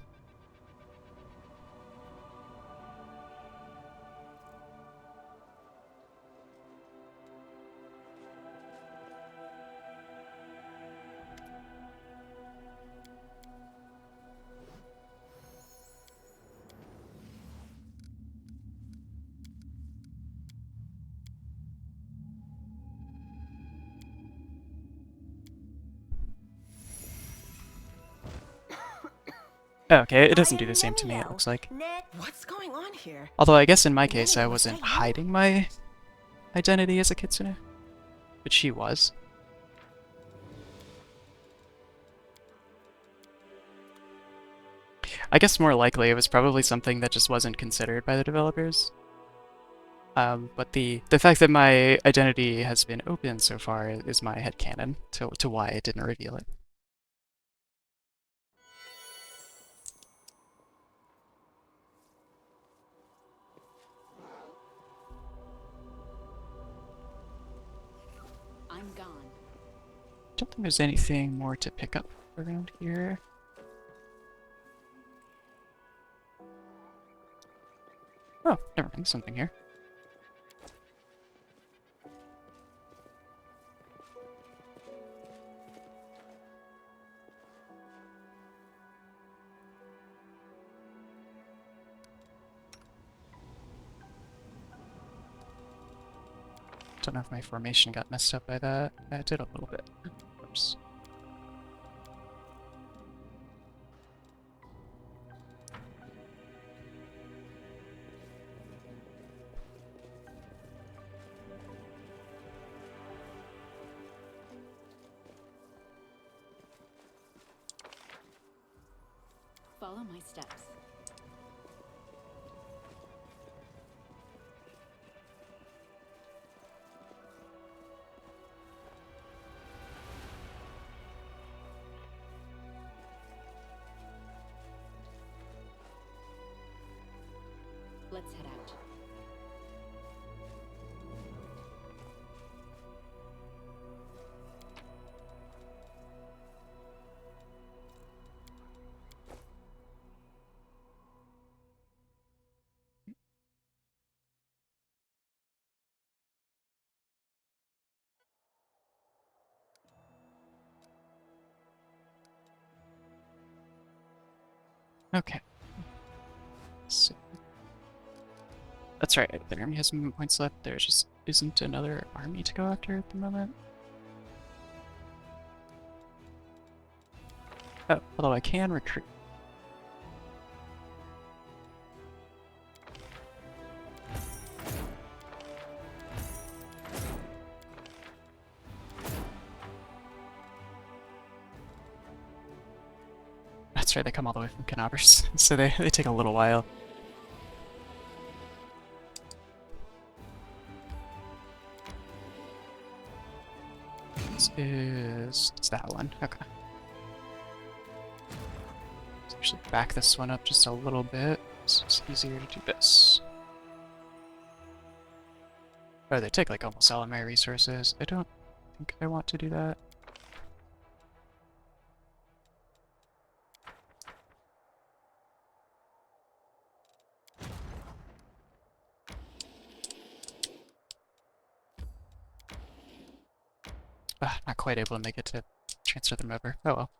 S1: Okay, it doesn't do the same to me, it looks like.
S6: What's going on here?
S1: Although I guess in my case I
S6: was
S1: wasn't
S6: that you?
S1: hiding my identity as a kitsune. But she was. I guess more likely it was probably something that just wasn't considered by the developers. But the fact that my identity has been open so far is my headcanon to why it didn't reveal it. Don't think there's anything more to pick up around here. Oh, never mind, something here. Don't know if my formation got messed up by that. I did a little bit. Oops.
S5: Follow my steps. Let's head out.
S1: Okay. So, that's right, the army has movement points left. There just isn't another army to go after at the moment. Oh, although I can recruit. That's right, they come all the way from Canavers, so they take a little while. It's that one. Okay. Let's actually back this one up just a little bit, so it's easier to do this. Oh, they take like almost all of my resources. I don't think I want to do that. Not quite able to make it to transfer them over. Oh well.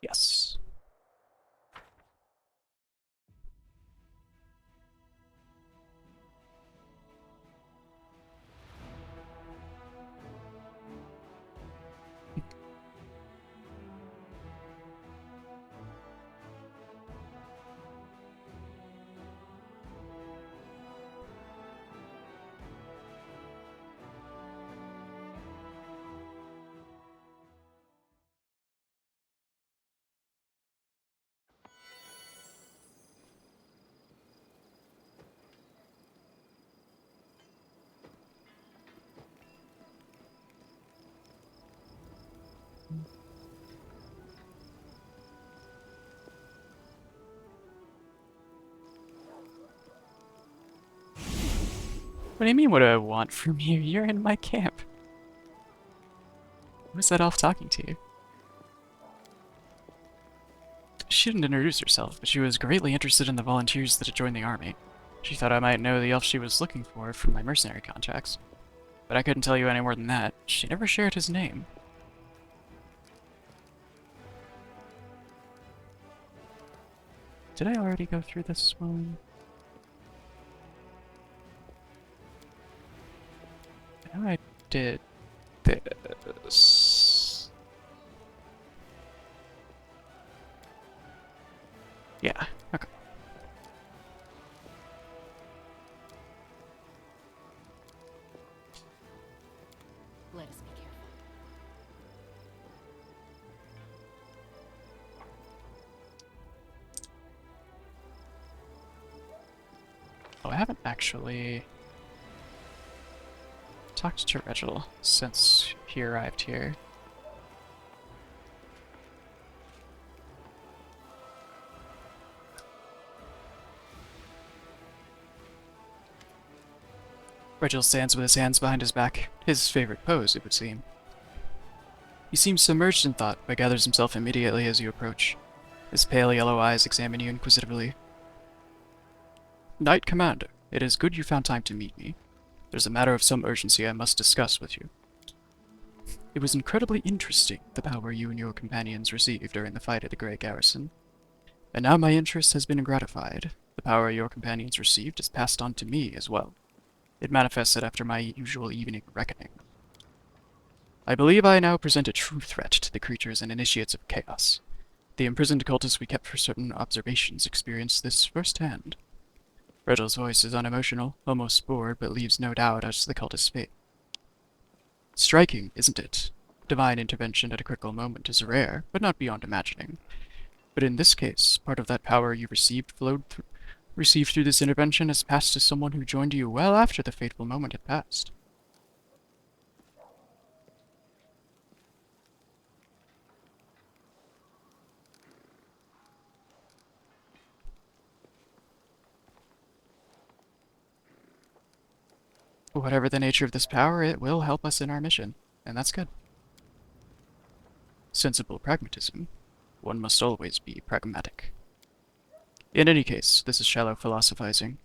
S1: Yes. What do you mean, what do I want from you? You're in my camp. Who's that elf talking to you? She didn't introduce herself, but she was greatly interested in the volunteers that had joined the army. She thought I might know the elf she was looking for from my mercenary contacts. But I couldn't tell you any more than that. She never shared his name. Did I already go through this one? I know I did this. Yeah, okay.
S5: Let us be careful.
S1: Oh, I haven't actually talked to Reginald since he arrived here. Regil stands with his hands behind his back, his favorite pose, it would seem. He seems submerged in thought, but gathers himself immediately as you approach. His pale yellow eyes examine you inquisitively. Knight Commander, it is good you found time to meet me. There's a matter of some urgency I must discuss with you. It was incredibly interesting, the power you and your companions received during the fight at the Grey Garrison. And now my interest has been gratified. The power your companions received is passed on to me as well. It manifested after my usual evening reckoning. I believe I now present a true threat to the creatures and initiates of chaos. The imprisoned cultists we kept for certain observations experienced this firsthand. Regel's voice is unemotional, almost bored, but leaves no doubt as to the cultist's fate. Striking, isn't it? Divine intervention at a critical moment is rare, but not beyond imagining. But in this case, part of that power you received through this intervention has passed to someone who joined you well after the fateful moment had passed. Whatever the nature of this power, it will help us in our mission, and that's good. Sensible pragmatism. One must always be pragmatic. In any case, this is shallow philosophizing.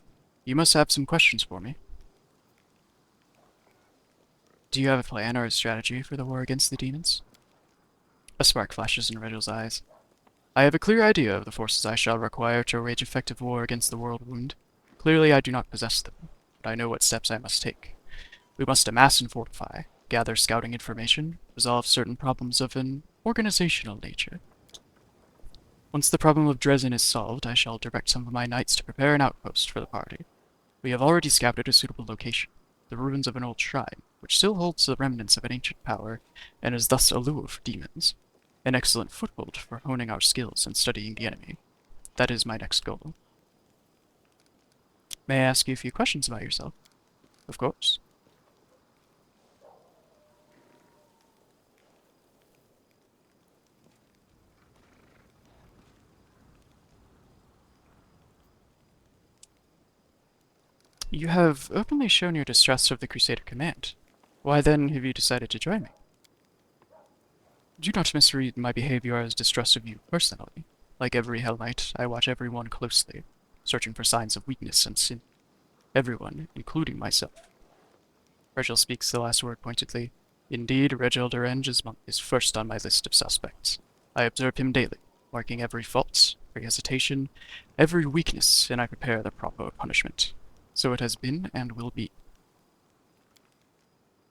S1: You must have some questions for me. Do you have a plan or a strategy for the war against the demons? A spark flashes in Regel's eyes. I have a clear idea of the forces I shall require to wage effective war against the world wound. Clearly I do not possess them, but I know what steps I must take. We must amass and fortify, gather scouting information, resolve certain problems of an organizational nature. Once the problem of Dresden is solved, I shall direct some of my knights to prepare an outpost for the party. We have already scouted a suitable location, the ruins of an old shrine, which still holds the remnants of an ancient power, and is thus a lure for demons. An excellent foothold for honing our skills and studying the enemy. That is my next goal. May I ask you a few questions about yourself? Of course. You have openly shown your distrust of the Crusader Command. Why then have you decided to join me? Do not misread my behavior as distrust of you personally. Like every Hell Knight, I watch everyone closely, searching for signs of weakness and sin. Everyone, including myself. Regil speaks the last word pointedly. Indeed, Regil Durenge is first on my list of suspects. I observe him daily, marking every fault, every hesitation, every weakness, and I prepare the proper punishment. So it has been and will be.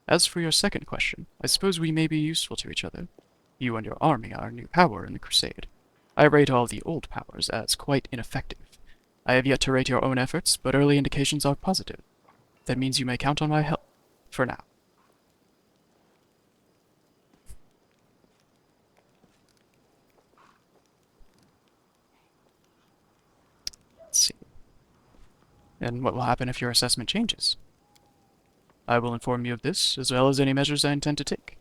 S1: As for your second question, I suppose we may be useful to each other. You and your army are a new power in the Crusade. I rate all the old powers as quite ineffective. I have yet to rate your own efforts, but early indications are positive. That means you may count on my help. For now. Let's see. And what will happen if your assessment changes? I will inform you of this, as well as any measures I intend to take.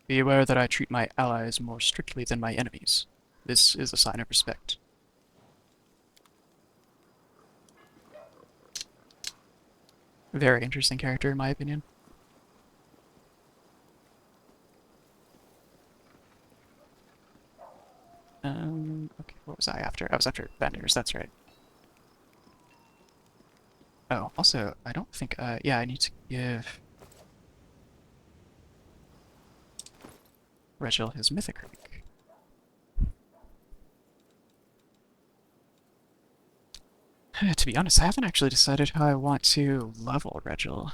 S1: Be aware that I treat my allies more strictly than my enemies. This is a sign of respect. Very interesting character, in my opinion. Okay, what was I after? I was after vendors, that's right. Oh, also, I don't think, yeah, I need to give Regil his mythic rank. To be honest, I haven't actually decided how I want to level Regil.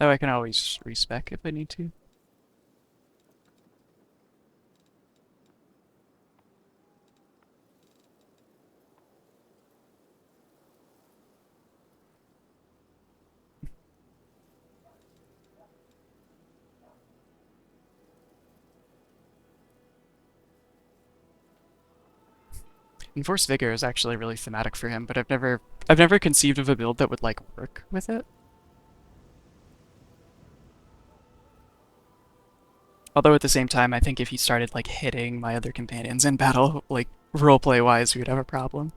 S1: Oh, I can always respec if I need to. Enforced Vigor is actually really thematic for him, but I've never conceived of a build that would like work with it. Although at the same time, I think if he started like hitting my other companions in battle, like roleplay wise, we would have a problem.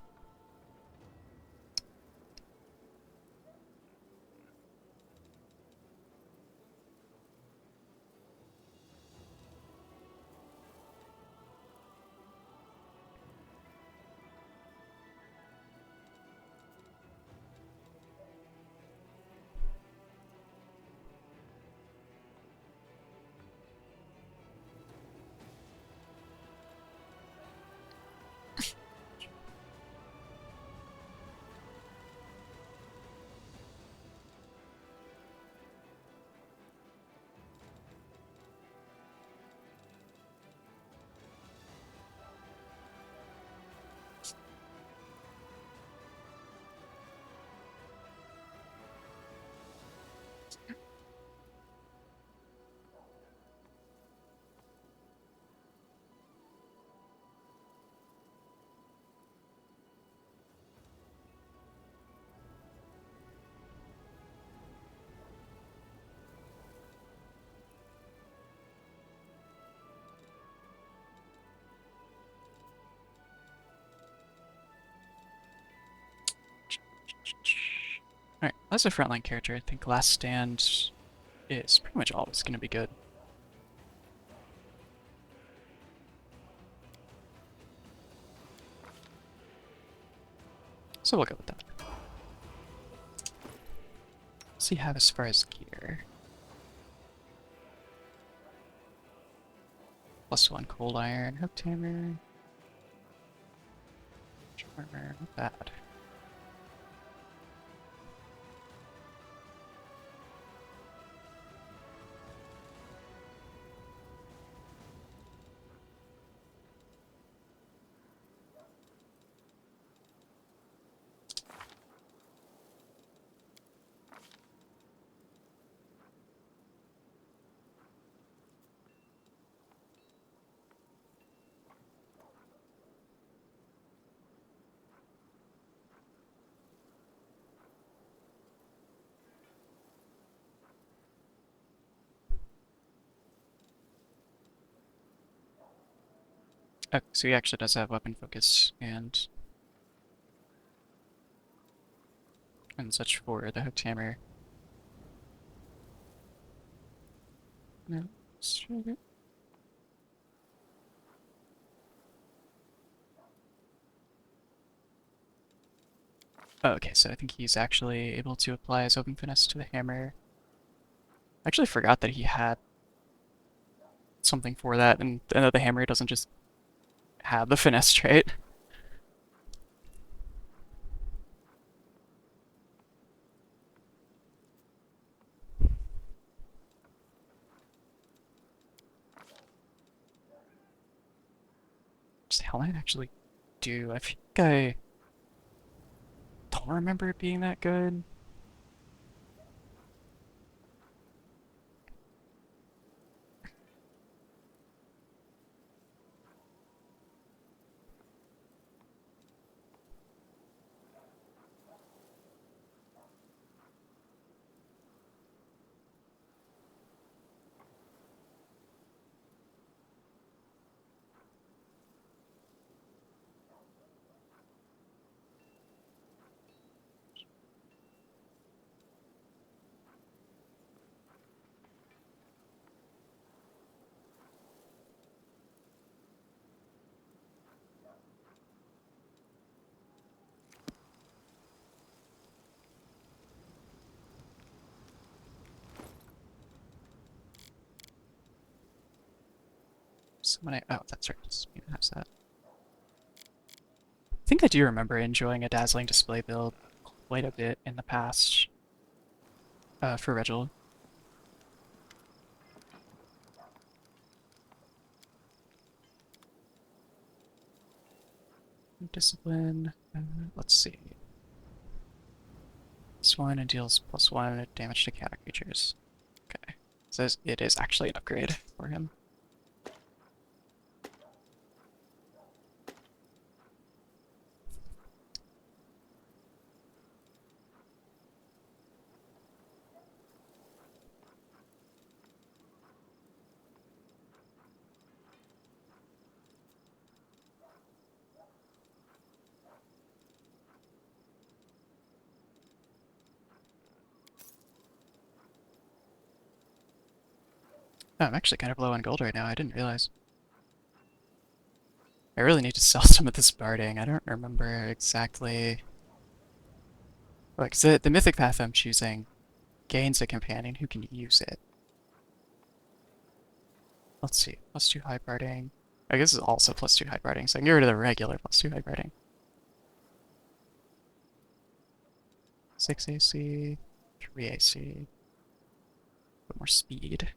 S1: As a frontline character, I think Last Stand is pretty much always going to be good. So we'll go with that. What's he have as far as gear? +1 cold iron, hooked hammer. Armor, not bad. Oh, so he actually does have weapon focus and such for the hooked hammer. No, straight. Okay, so I think he's actually able to apply his open finesse to the hammer. I actually forgot that he had something for that, and the hammer doesn't just have the finesse trait. Does the helmet actually do? I think I don't remember it being that good. Oh, that's right. It has that. I think I do remember enjoying a dazzling display build quite a bit in the past for Reginald. Discipline. Let's see. +1 and deals +1 damage to counter creatures. Okay. So it is actually an upgrade for him. Oh, I'm actually kind of low on gold right now. I didn't realize. I really need to sell some of this barding. I don't remember exactly. Like, the mythic path I'm choosing gains a companion who can use it. Let's see. +2 high barding. I guess it's also +2 high barding, so I can get rid of the regular +2 high barding. 6 AC, 3 AC. Bit more speed.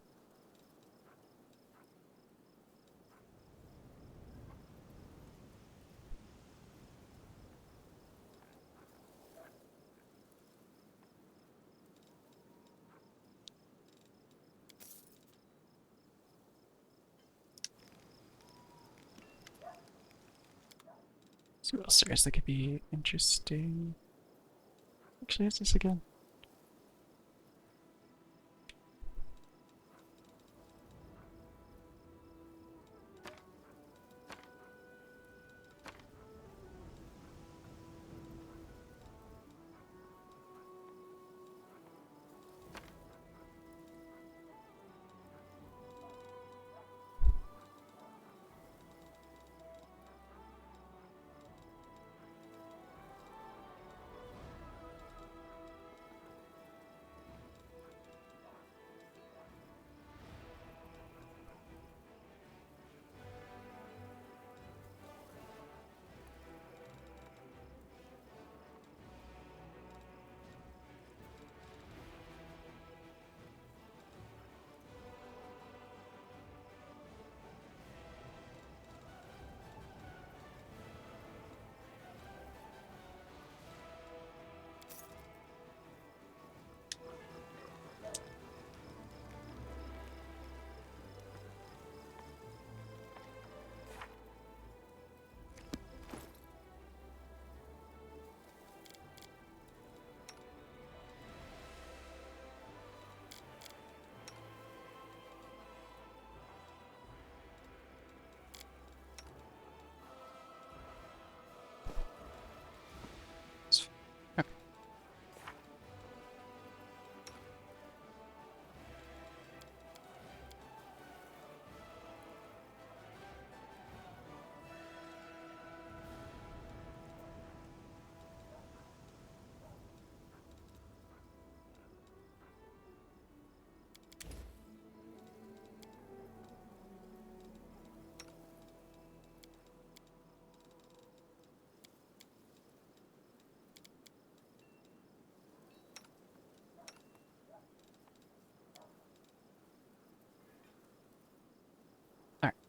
S1: See what else there is that could be interesting. Actually, what's this again?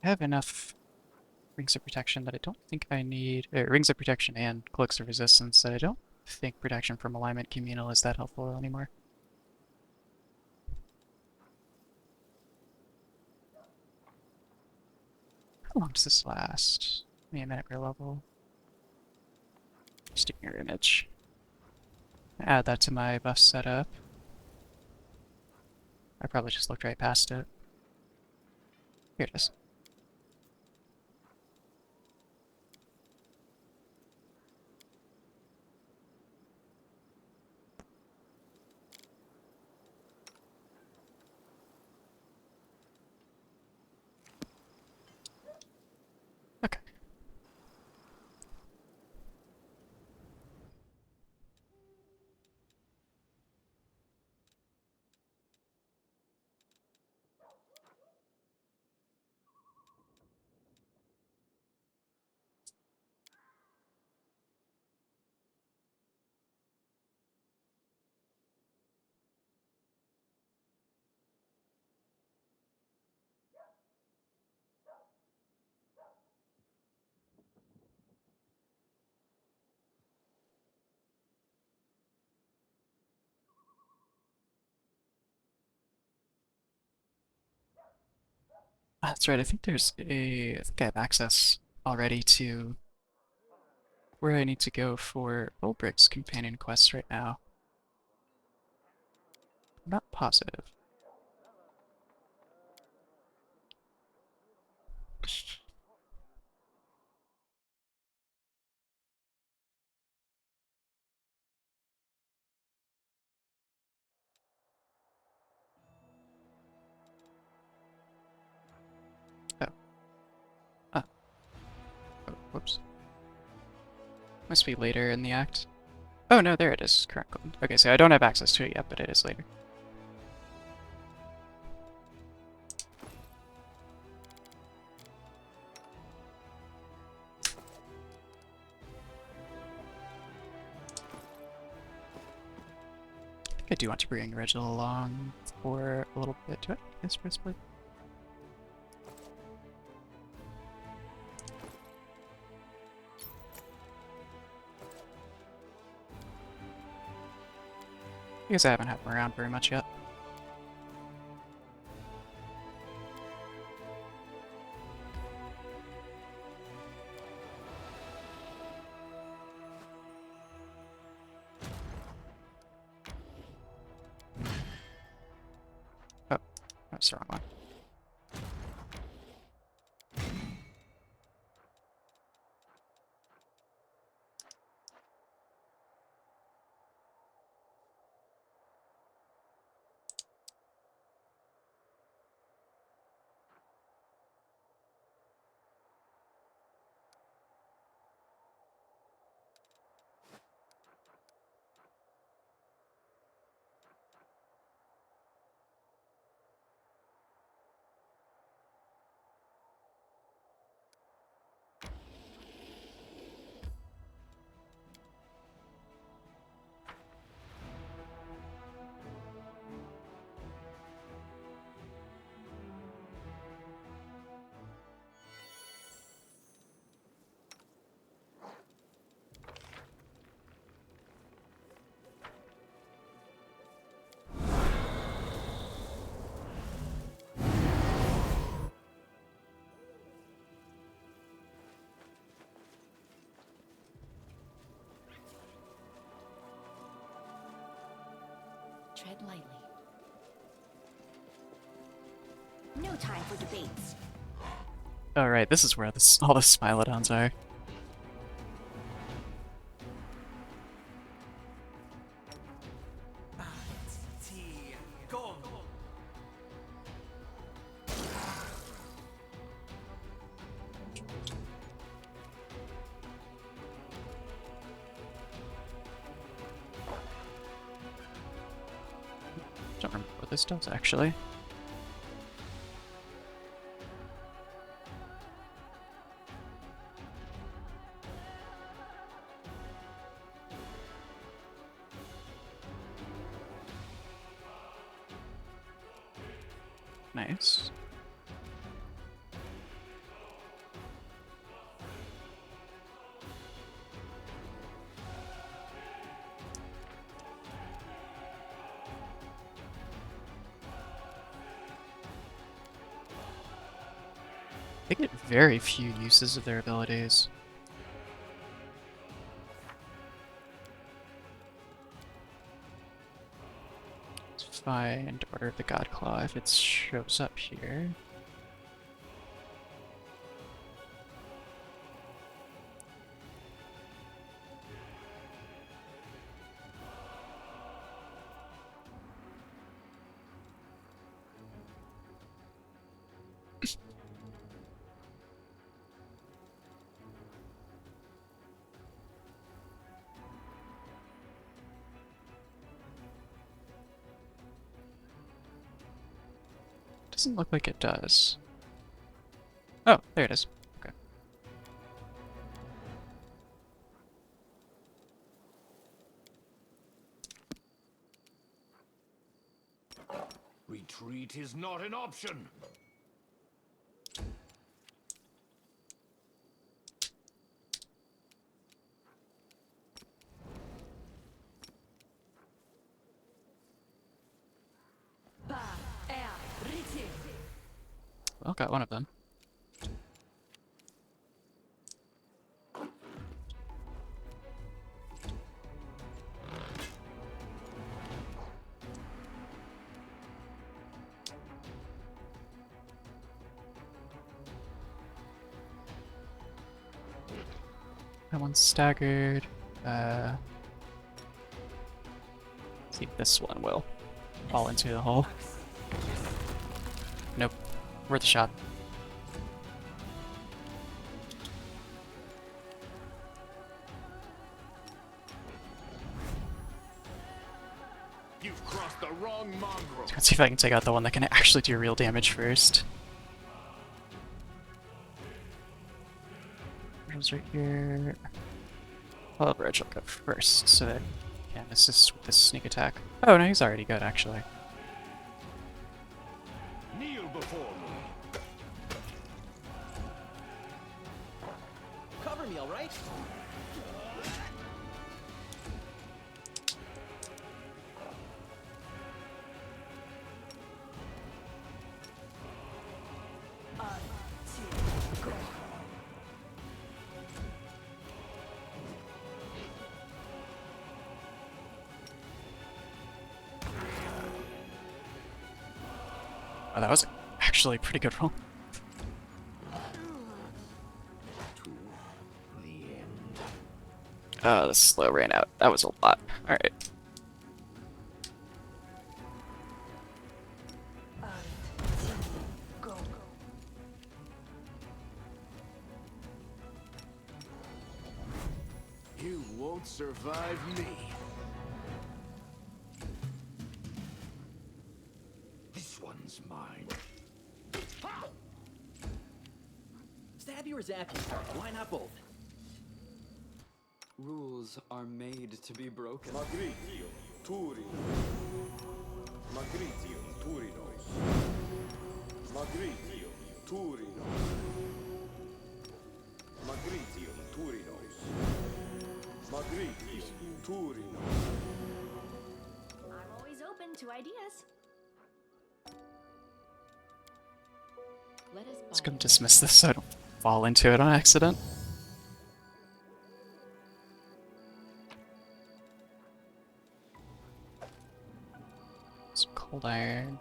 S1: I have enough rings of protection that I don't think I need, rings of protection and cloaks of resistance that I don't think protection from alignment communal is that helpful anymore. How long does this last? Maybe a minute per level. Just a mirror image. Add that to my buff setup. I probably just looked right past it. Here it is. Okay. That's right, I think I think I have access already to where I need to go for Ulbricht's companion quest right now. I'm not positive. Oh. Ah. Oh, whoops. Must be later in the act. Oh no, there it is. Current goal. Okay, so I don't have access to it yet, but it is later. I think I do want to bring Reginald along for a little bit. Do I? Yes, press play. Because I haven't had him around very much yet. Oh, that's the wrong one.
S5: Tread lightly.
S7: No time for debates.
S1: Alright, this is where all the Smilodons are. Don't remember what this does, actually. Nice. They get very few uses of their abilities. Let's find Order of the God Claw if it shows up here. Doesn't look like it does. Oh, there it is. Okay.
S9: Retreat is not an option.
S1: Well, got one of them. That one's staggered. See if this one will fall into the hole. Nope. Worth a shot.
S9: You've crossed the wrong mongrel.
S1: Let's see if I can take out the one that can actually do real damage first. Virgil's right here. Well, Virgil will go first, so that he can assist with this sneak attack. Oh, no, he's already good, actually.
S9: Kneel before me.
S6: Cover me, all right?
S1: Oh, that was actually a pretty good roll. The slow ran out. That was a lot. Alright.
S4: You won't survive me.
S9: This one's mine.
S6: Stab you or zap you? Why not both?
S8: Rules are made to be broken.
S9: Magritium Turinos. Magritium Turinos. Magritium Turinos. Magritium Turinos. Magritium Turinos.
S7: I'm always open to ideas.
S5: Let us
S1: Let's
S5: buy
S1: go dismiss this so I don't fall into it on accident. Some cold iron.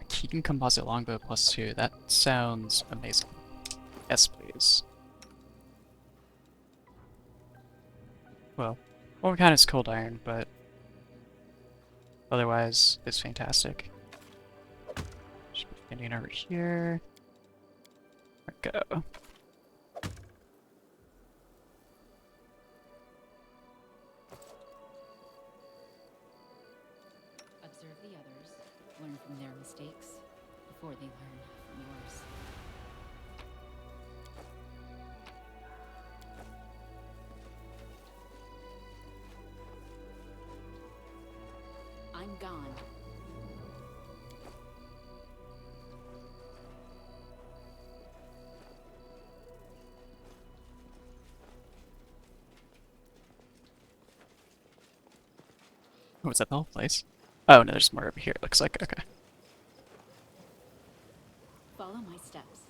S1: A Keaton composite longbow +2. That sounds amazing. Yes, please. Well, what kind is cold iron, but otherwise it's fantastic. Just put Indian over here. There we go.
S5: observe the others, learn from their mistakes before they learn from yours. I'm gone.
S1: Oh, was that the whole place? Oh, no, there's more over here, it looks like. Okay.
S5: Follow my steps.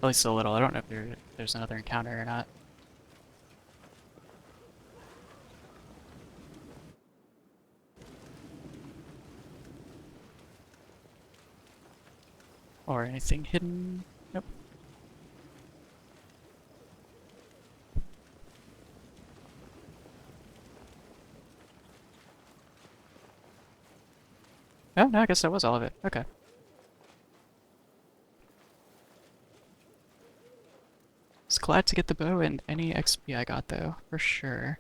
S1: At least a little. I don't know if there's another encounter or not. Or anything hidden. Nope. Oh, no, I guess that was all of it. Okay. Was glad to get the bow and any XP I got, though, for sure.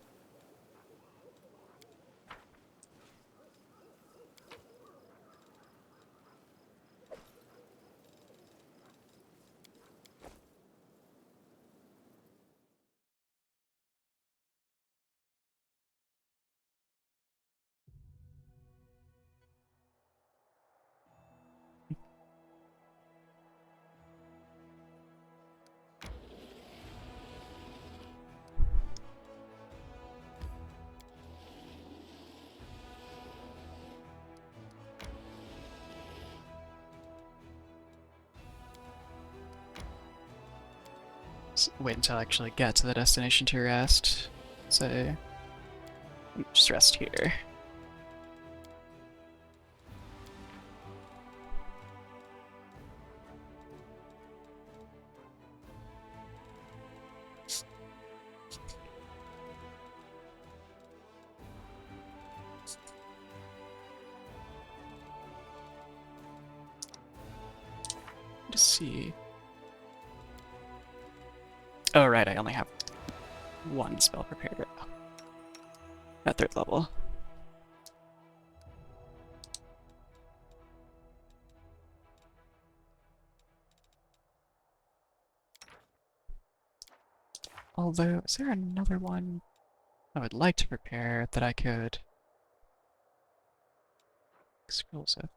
S1: Wait until I actually get to the destination to rest. So, just rest here. Let's see. Oh, right, I only have one spell prepared right now. At 3rd level. Although, is there another one I would like to prepare that I could scrolls of?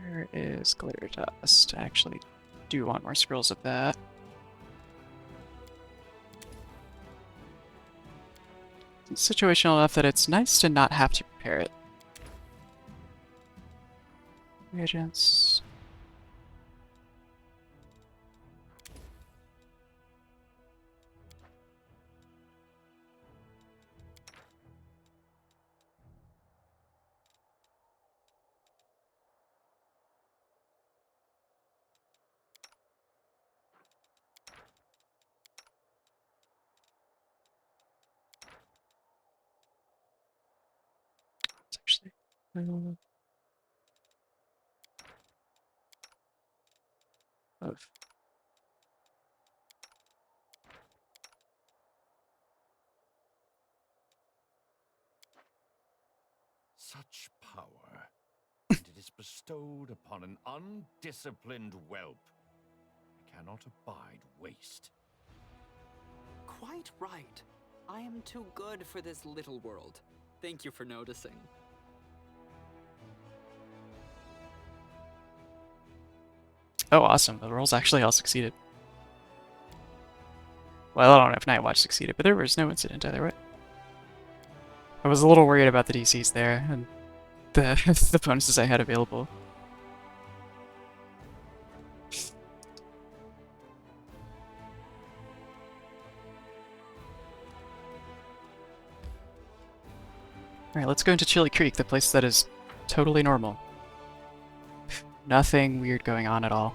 S1: Where is glitter dust? I actually do want more scrolls of that. It's situational enough that it's nice to not have to prepare it. Reagents. It's actually of
S10: Such power, and it is bestowed upon an undisciplined whelp. I cannot abide waste.
S3: Quite right. I am too good for this little world. Thank you for noticing.
S1: Oh, awesome. The rolls actually all succeeded. Well, I don't know if Nightwatch succeeded, but there was no incident either way. I was a little worried about the DCs there, and the, the bonuses I had available. Alright, let's go into Chili Creek, the place that is totally normal. Nothing weird going on at all.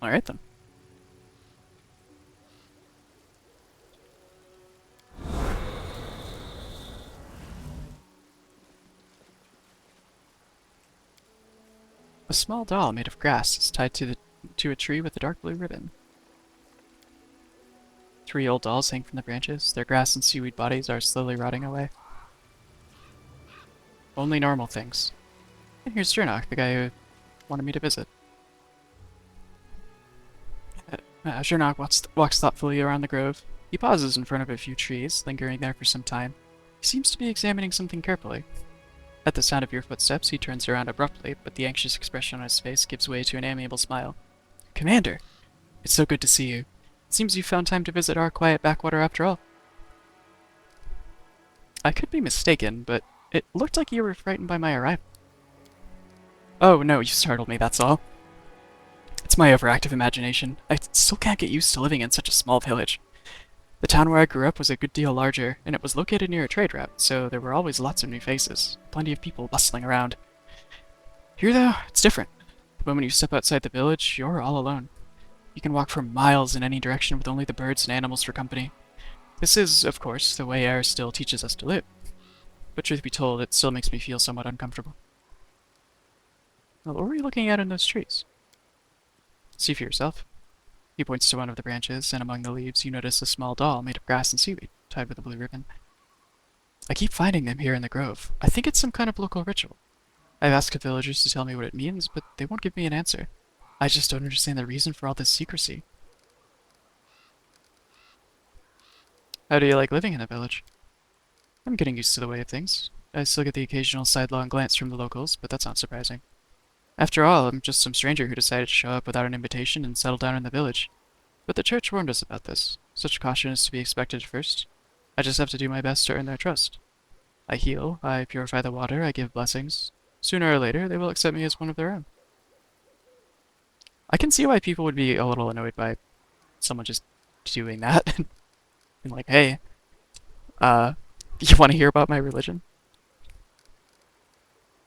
S1: Alright then. A small doll made of grass is tied to a tree with a dark blue ribbon. 3 old dolls hang from the branches. Their grass and seaweed bodies are slowly rotting away. Only normal things. And here's Jernok, the guy who wanted me to visit. Jernok walks thoughtfully around the grove. He pauses in front of a few trees, lingering there for some time. He seems to be examining something carefully. At the sound of your footsteps, he turns around abruptly, but the anxious expression on his face gives way to an amiable smile. Commander! It's so good to see you. It seems you found time to visit our quiet backwater after all. I could be mistaken, but it looked like you were frightened by my arrival. Oh, no, you startled me, that's all. It's my overactive imagination. I still can't get used to living in such a small village. The town where I grew up was a good deal larger, and it was located near a trade route, so there were always lots of new faces, plenty of people bustling around. Here, though, it's different. The moment you step outside the village, you're all alone. You can walk for miles in any direction with only the birds and animals for company. This is, of course, the way air still teaches us to live. But truth be told, it still makes me feel somewhat uncomfortable. Well, what were you looking at in those trees? See for yourself. He points to one of the branches, and among the leaves you notice a small doll made of grass and seaweed, tied with a blue ribbon. I keep finding them here in the grove. I think it's some kind of local ritual. I've asked the villagers to tell me what it means, but they won't give me an answer. I just don't understand the reason for all this secrecy. How do you like living in the village? I'm getting used to the way of things. I still get the occasional sidelong glance from the locals, but that's not surprising. After all, I'm just some stranger who decided to show up without an invitation and settle down in the village. But the church warned us about this. Such caution is to be expected at first. I just have to do my best to earn their trust. I heal, I purify the water, I give blessings. Sooner or later, they will accept me as one of their own. I can see why people would be a little annoyed by someone just doing that. And like, hey, you want to hear about my religion?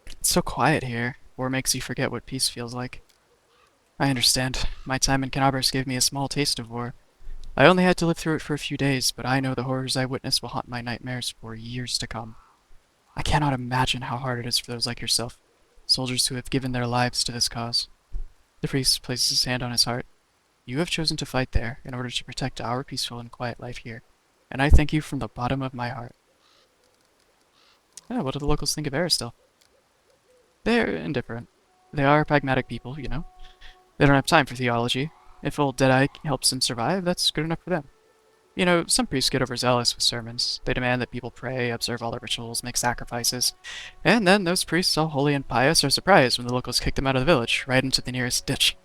S1: It's so quiet here. War makes you forget what peace feels like. I understand. My time in Canabras gave me a small taste of war. I only had to live through it for a few days, but I know the horrors I witnessed will haunt my nightmares for years to come. I cannot imagine how hard it is for those like yourself, soldiers who have given their lives to this cause. The priest places his hand on his heart. You have chosen to fight there in order to protect our peaceful and quiet life here, and I thank you from the bottom of my heart. Yeah, what do the locals think of Aristil? They're indifferent. They are pragmatic people, you know. They don't have time for theology. If old Deadeye helps them survive, that's good enough for them. You know, some priests get overzealous with sermons. They demand that people pray, observe all the rituals, make sacrifices. And then those priests, all holy and pious, are surprised when the locals kick them out of the village, right into the nearest ditch.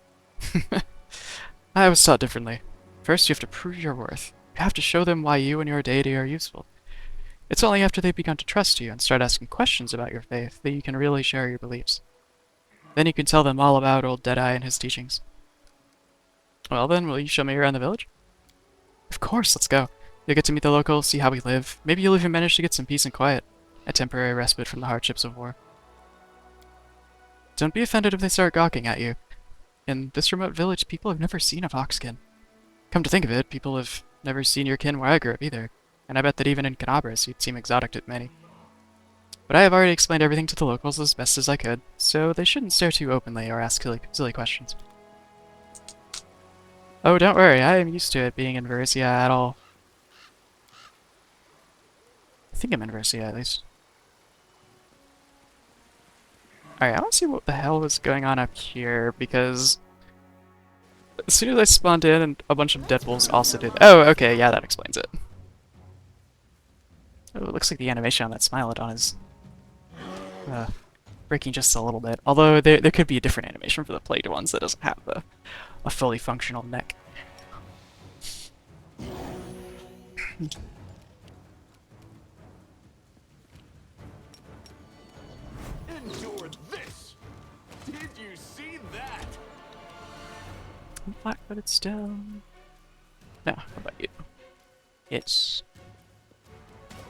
S1: I was taught differently. First, you have to prove your worth. You have to show them why you and your deity are useful. It's only after they've begun to trust you and start asking questions about your faith that you can really share your beliefs. Then you can tell them all about old Deadeye and his teachings. Well then, will you show me around the village? Of course, let's go. You'll get to meet the locals, see how we live. Maybe you'll even manage to get some peace and quiet. A temporary respite from the hardships of war. Don't be offended if they start gawking at you. In this remote village, people have never seen a foxkin. Come to think of it, people have never seen your kin where I grew up either. And I bet that even in Canabras, you'd seem exotic to many. But I have already explained everything to the locals as best as I could, so they shouldn't stare too openly or ask silly questions. Oh, don't worry, I am used to it being in Verisia at all. I think I'm in Verisia, at least. Alright, I want to see what the hell was going on up here, because as soon as I spawned in, and a bunch of dead wolves also did. Oh, okay, yeah, that explains it. Oh, it looks like the animation on that Smilodon is breaking just a little bit. Although there could be a different animation for the plagued ones that doesn't have a fully functional neck.
S4: Endure this! Did you see that?
S1: Flat-footed stone. No, how about you? It's...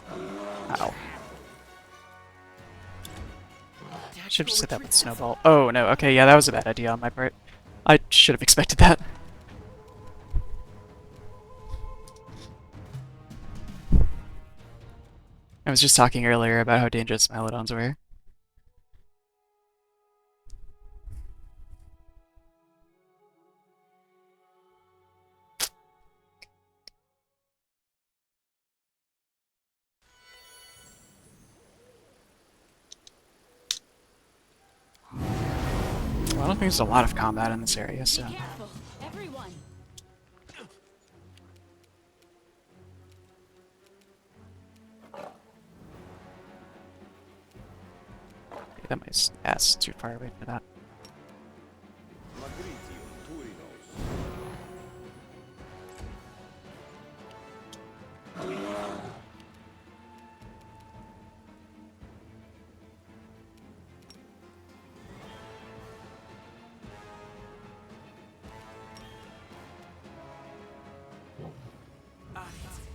S1: Ow. Should've just hit that with Snowball. Oh, no, okay, yeah, that was a bad idea on my part. I should have expected that. I was just talking earlier about how dangerous Mylodons were. Well, I don't think there's a lot of combat in this area, so...
S5: Be careful, everyone.
S1: Yeah, that might... That's too far away for that.
S9: Magritium Turinos.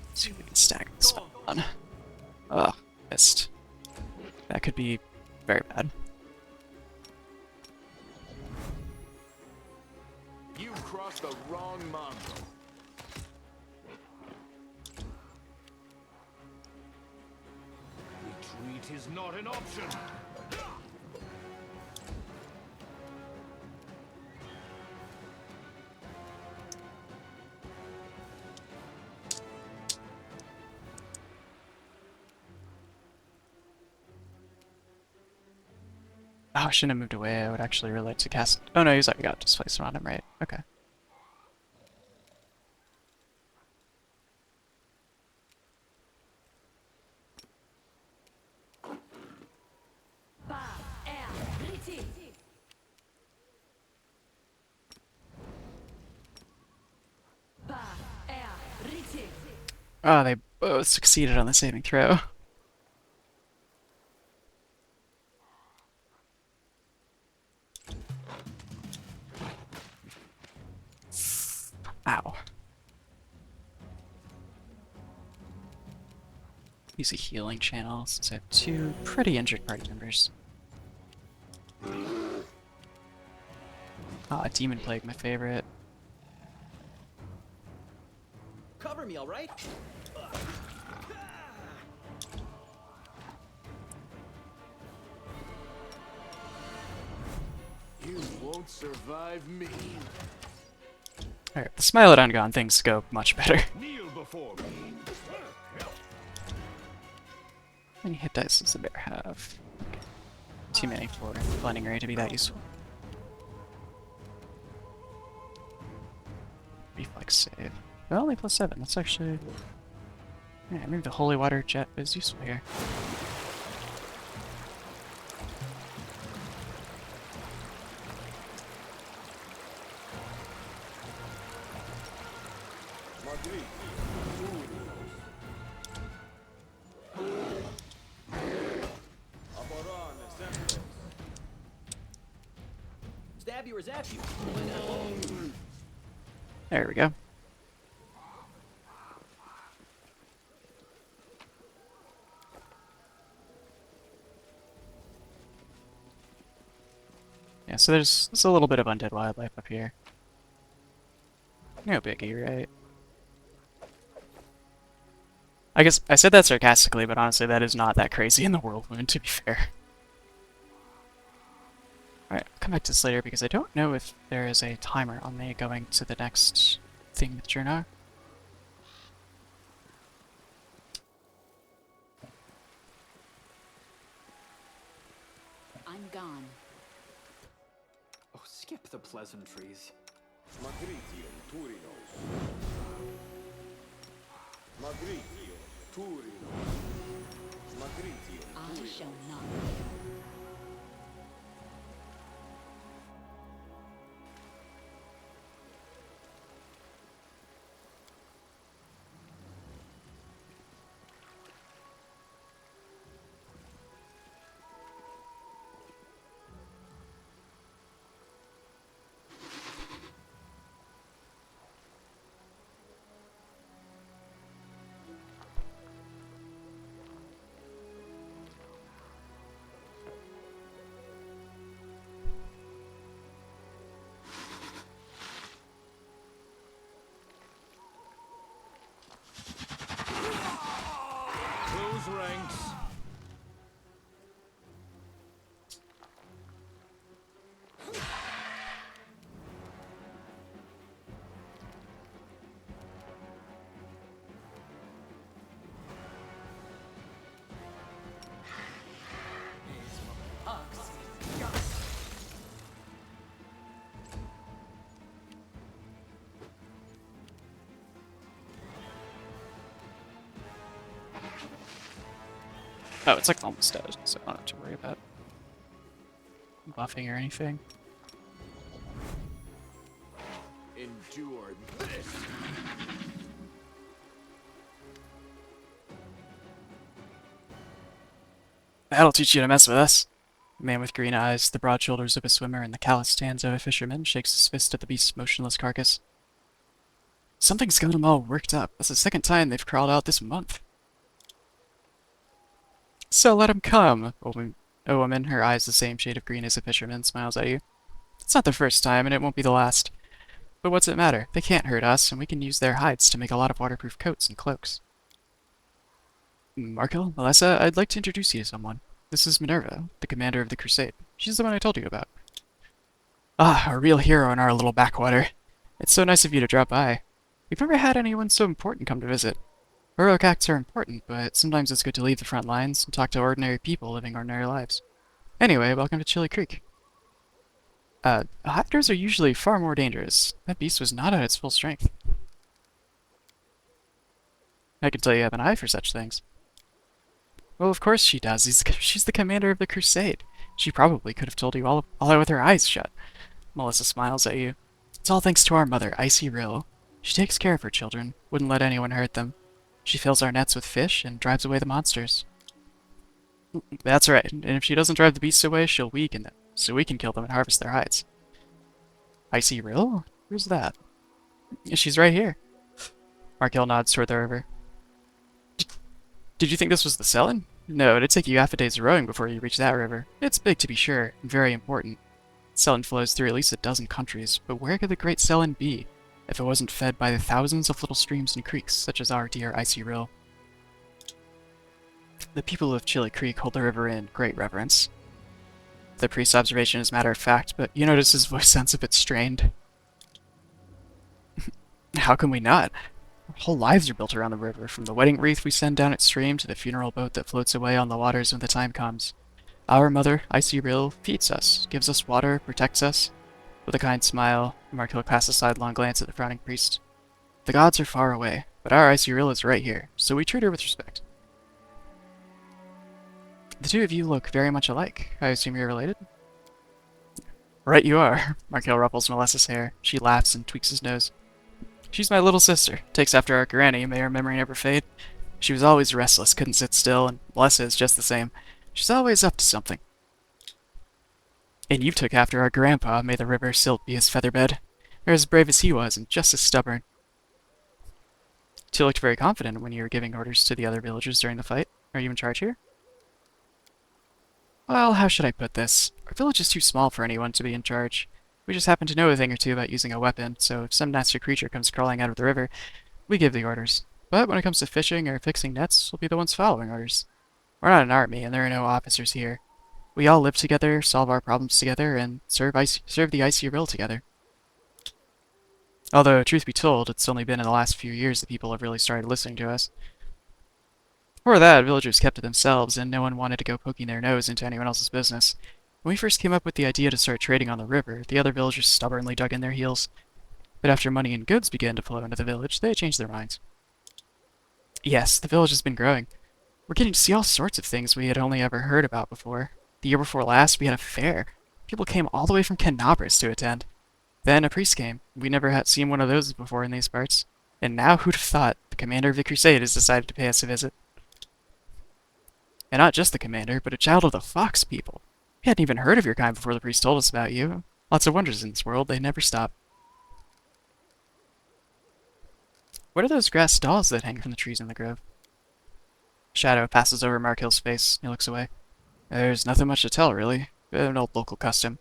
S1: Let's see if we can stack this on. Ugh, missed. That could be very bad.
S4: You crossed the wrong Mongol.
S10: Retreat is not an option.
S1: Oh, I shouldn't have moved away. I would actually really like to cast... Oh no, he's already got displacement on him, right? Okay. Oh, they both succeeded on the saving throw. Ow. Use a healing channel since I have two pretty injured party members. Ah, Demon Plague, my favorite.
S6: Cover me, all right?
S4: You won't survive me.
S1: Alright, the Smilodon gone, things go much better.
S10: Kneel before me.
S1: How many hit dice does the bear have? Too many for Blending Ray to be that useful. Reflex save. Well, only +7. That's actually... Yeah, maybe the Holy Water Jet is useful here.
S9: Magritium Turinos. Aboran Exemplos.
S6: Stab you or zap you.
S1: There we go. Yeah, so there's a little bit of undead wildlife up here. No biggie, right? I guess I said that sarcastically, but honestly that is not that crazy in the Whirlwind, to be fair. Alright, I'll come back to this later because I don't know if there is a timer on me going to the next thing with Jurnar.
S5: I'm gone.
S8: Oh, skip the pleasantries.
S9: Magritium Turinos. Magritium Turinos. Magritium
S5: I
S9: Turinos.
S5: shall not.
S1: Oh, it's like almost dead, so I don't have to worry about buffing or anything.
S9: Endure this.
S1: That'll teach you to mess with us. The man with green eyes, the broad shoulders of a swimmer, and the calloused hands of a fisherman shakes his fist at the beast's motionless carcass. Something's got them all worked up. That's the second time they've crawled out this month. So let 'em come. A woman, her eyes the same shade of green as a fisherman, smiles at you. It's not the first time, and it won't be the last. But what's it matter? They can't hurt us, and we can use their hides to make a lot of waterproof coats and cloaks. Markel, Melissa, I'd like to introduce you to someone. This is Minerva, the commander of the Crusade. She's the one I told you about. Ah, a real hero in our little backwater. It's so nice of you to drop by. We've never had anyone so important come to visit. Heroic acts are important, but sometimes it's good to leave the front lines and talk to ordinary people living ordinary lives. Anyway, welcome to Chili Creek. Hydras are usually far more dangerous. That beast was not at its full strength. I can tell you have an eye for such things. Well, of course she does. She's the commander of the Crusade. She probably could have told you all with her eyes shut. Melissa smiles at you. It's all thanks to our mother, Icy Rill. She takes care of her children, wouldn't let anyone hurt them. She fills our nets with fish and drives away the monsters. That's right, and if she doesn't drive the beasts away, she'll weaken them, so we can kill them and harvest their hides. Icy Rill? Where's that? She's right here. Markel nods toward the river. Did you think this was the Selin? No, it'd take you half a day's rowing before you reach that river. It's big to be sure, and very important. Selin flows through at least a dozen countries, but where could the great Selin be if it wasn't fed by the thousands of little streams and creeks such as our dear Icy Rill? The people of Chili Creek hold the river in great reverence. The priest's observation is matter of fact, but you notice his voice sounds a bit strained. How can we not? Our whole lives are built around the river, from the wedding wreath we send down its stream to the funeral boat that floats away on the waters when the time comes. Our mother, Icy Rill, feeds us, gives us water, protects us. With a kind smile, Markel casts a sidelong glance at the frowning priest. The gods are far away, but our Icy Rill is right here, so we treat her with respect. The two of you look very much alike. I assume you're related? Right you are. Markel ruffles Melissa's hair. She laughs and tweaks his nose. She's my little sister. Takes after our granny, may her memory never fade. She was always restless, couldn't sit still, and Melissa is just the same. She's always up to something. And you took after our grandpa, may the river silt be his featherbed. You're as brave as he was, and just as stubborn. You looked very confident when you were giving orders to the other villagers during the fight. Are you in charge here? Well, how should I put this? Our village is too small for anyone to be in charge. We just happen to know a thing or two about using a weapon, so if some nasty creature comes crawling out of the river, we give the orders. But when it comes to fishing or fixing nets, we'll be the ones following orders. We're not an army, and there are no officers here. We all live together, solve our problems together, and serve the Icy Rill together. Although, truth be told, it's only been in the last few years that people have really started listening to us. Before that, villagers kept to themselves, and no one wanted to go poking their nose into anyone else's business. When we first came up with the idea to start trading on the river, the other villagers stubbornly dug in their heels. But after money and goods began to flow into the village, they changed their minds. Yes, the village has been growing. We're getting to see all sorts of things we had only ever heard about before. The year before last, we had a fair. People came all the way from Canabras to attend. Then a priest came. We never had seen one of those before in these parts. And now who'd have thought the commander of the Crusade has decided to pay us a visit? And not just the commander, but a child of the Fox people. We hadn't even heard of your kind before the priest told us about you. Lots of wonders in this world, they never stop. What are those grass dolls that hang from the trees in the grove? Shadow passes over Markill's face. He looks away. There's nothing much to tell, really. An old local custom.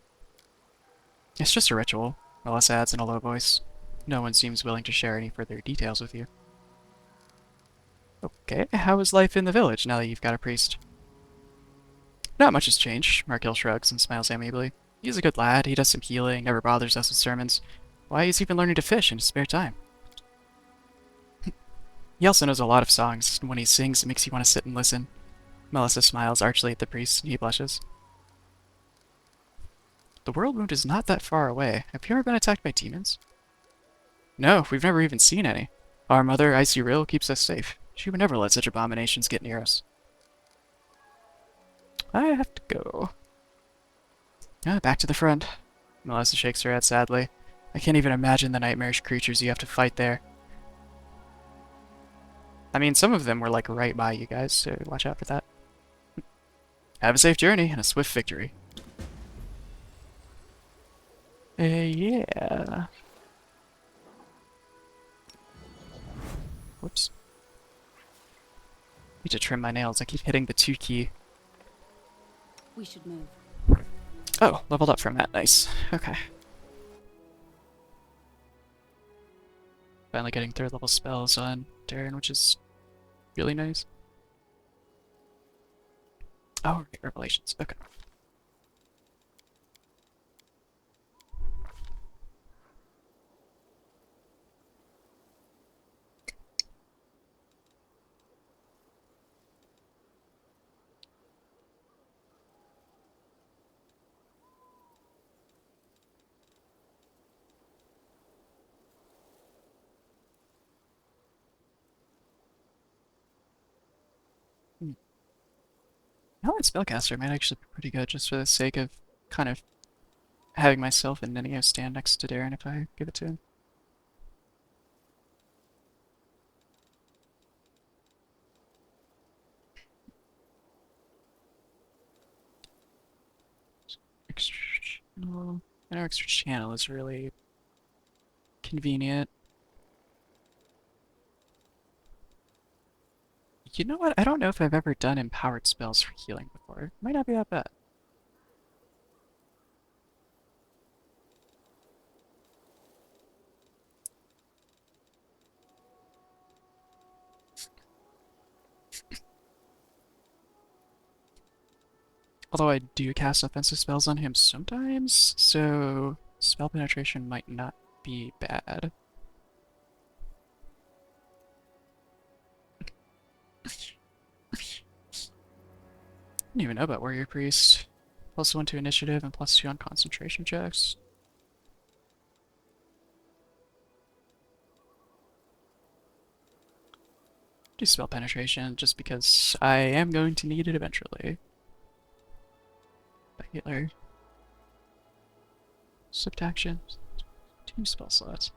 S1: It's just a ritual, Melissa adds in a low voice. No one seems willing to share any further details with you. Okay, how is life in the village now that you've got a priest? Not much has changed, Markill shrugs and smiles amiably. He's a good lad, he does some healing, never bothers us with sermons. Why, he's even learning to fish in his spare time. He also knows a lot of songs, and when he sings it makes you want to sit and listen. Melissa smiles archly at the priest, and he blushes. The world wound is not that far away. Have you ever been attacked by demons? No, we've never even seen any. Our mother, Icy Rill, keeps us safe. She would never let such abominations get near us. I have to go. Back to the front. Melissa shakes her head sadly. I can't even imagine the nightmarish creatures you have to fight there. I mean, some of them were like right by you guys, so watch out for that. Have a safe journey and a swift victory. Yeah. Whoops. Need to trim my nails. I keep hitting the 2 key.
S5: We should move.
S1: Oh, leveled up from that. Nice. Okay. Finally getting 3rd level spells on Darren, which is really nice. Oh, right, Revelations. Okay. Allied Spellcaster might actually be pretty good just for the sake of kind of having myself and Nenio stand next to Darren if I give it to him. Extra channel. I know extra channel is really convenient. You know what? I don't know if I've ever done empowered spells for healing before. Might not be that bad. Although I do cast offensive spells on him sometimes, so spell penetration might not be bad. Didn't even know about Warrior Priest. +1 to initiative and +2 on concentration checks. Do spell penetration just because I am going to need it eventually. Healer. Subtraction. 2 spell slots.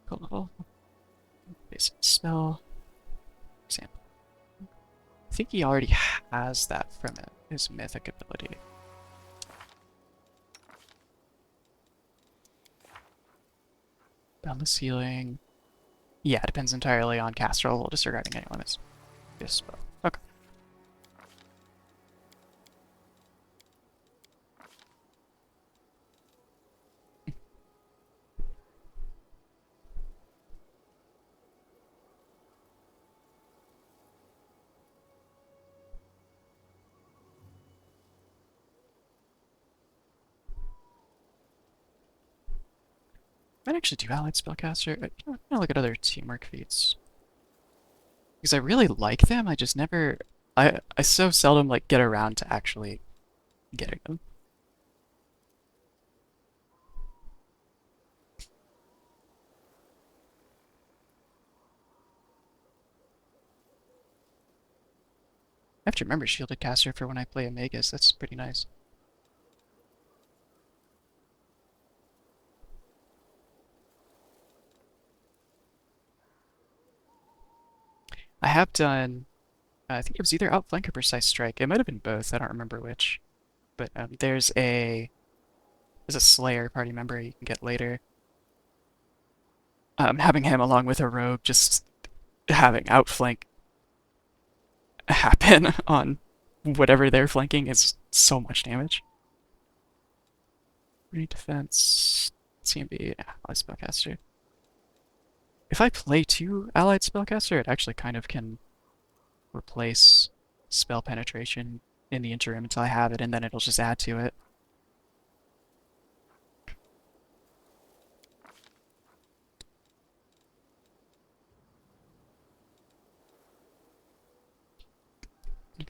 S1: Cool level. Basic spell. Example. I think he already has that from it, his mythic ability. Boundless healing. Yeah, it depends entirely on caster level, disregarding any limits. This spell. Okay. Might actually do Allied Spellcaster. I'm gonna look at other teamwork feats. Because I really like them, I just never... I so seldom, like, get around to actually getting them. I have to remember Shielded Caster for when I play Omegas, that's pretty nice. I have done... I think it was either Outflank or Precise Strike. It might have been both, I don't remember which. But there's a Slayer party member you can get later. Having him along with a rogue, just having Outflank happen on whatever they're flanking is so much damage. Free defense, CMB, allied spellcaster. If I play 2 allied spellcaster, it actually kind of can replace spell penetration in the interim until I have it, and then it'll just add to it.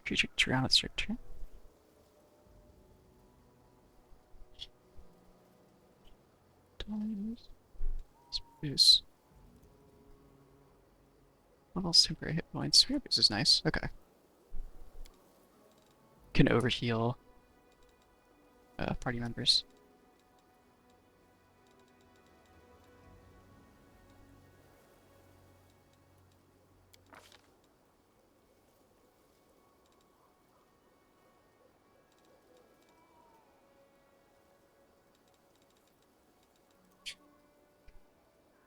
S1: Creature gets around its turn. Boost. Levels temporary hit points. Spirit boost is nice. Okay. Can overheal party members.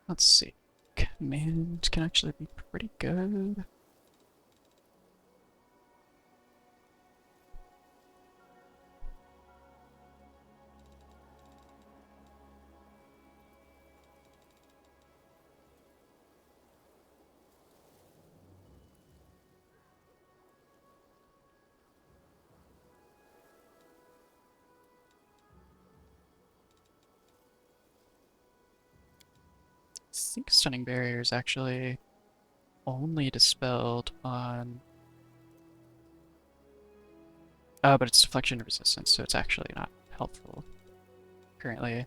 S1: Let's see. Command can actually be pretty good. I think Stunning Barrier is actually only dispelled on... but it's deflection resistance, so it's actually not helpful currently.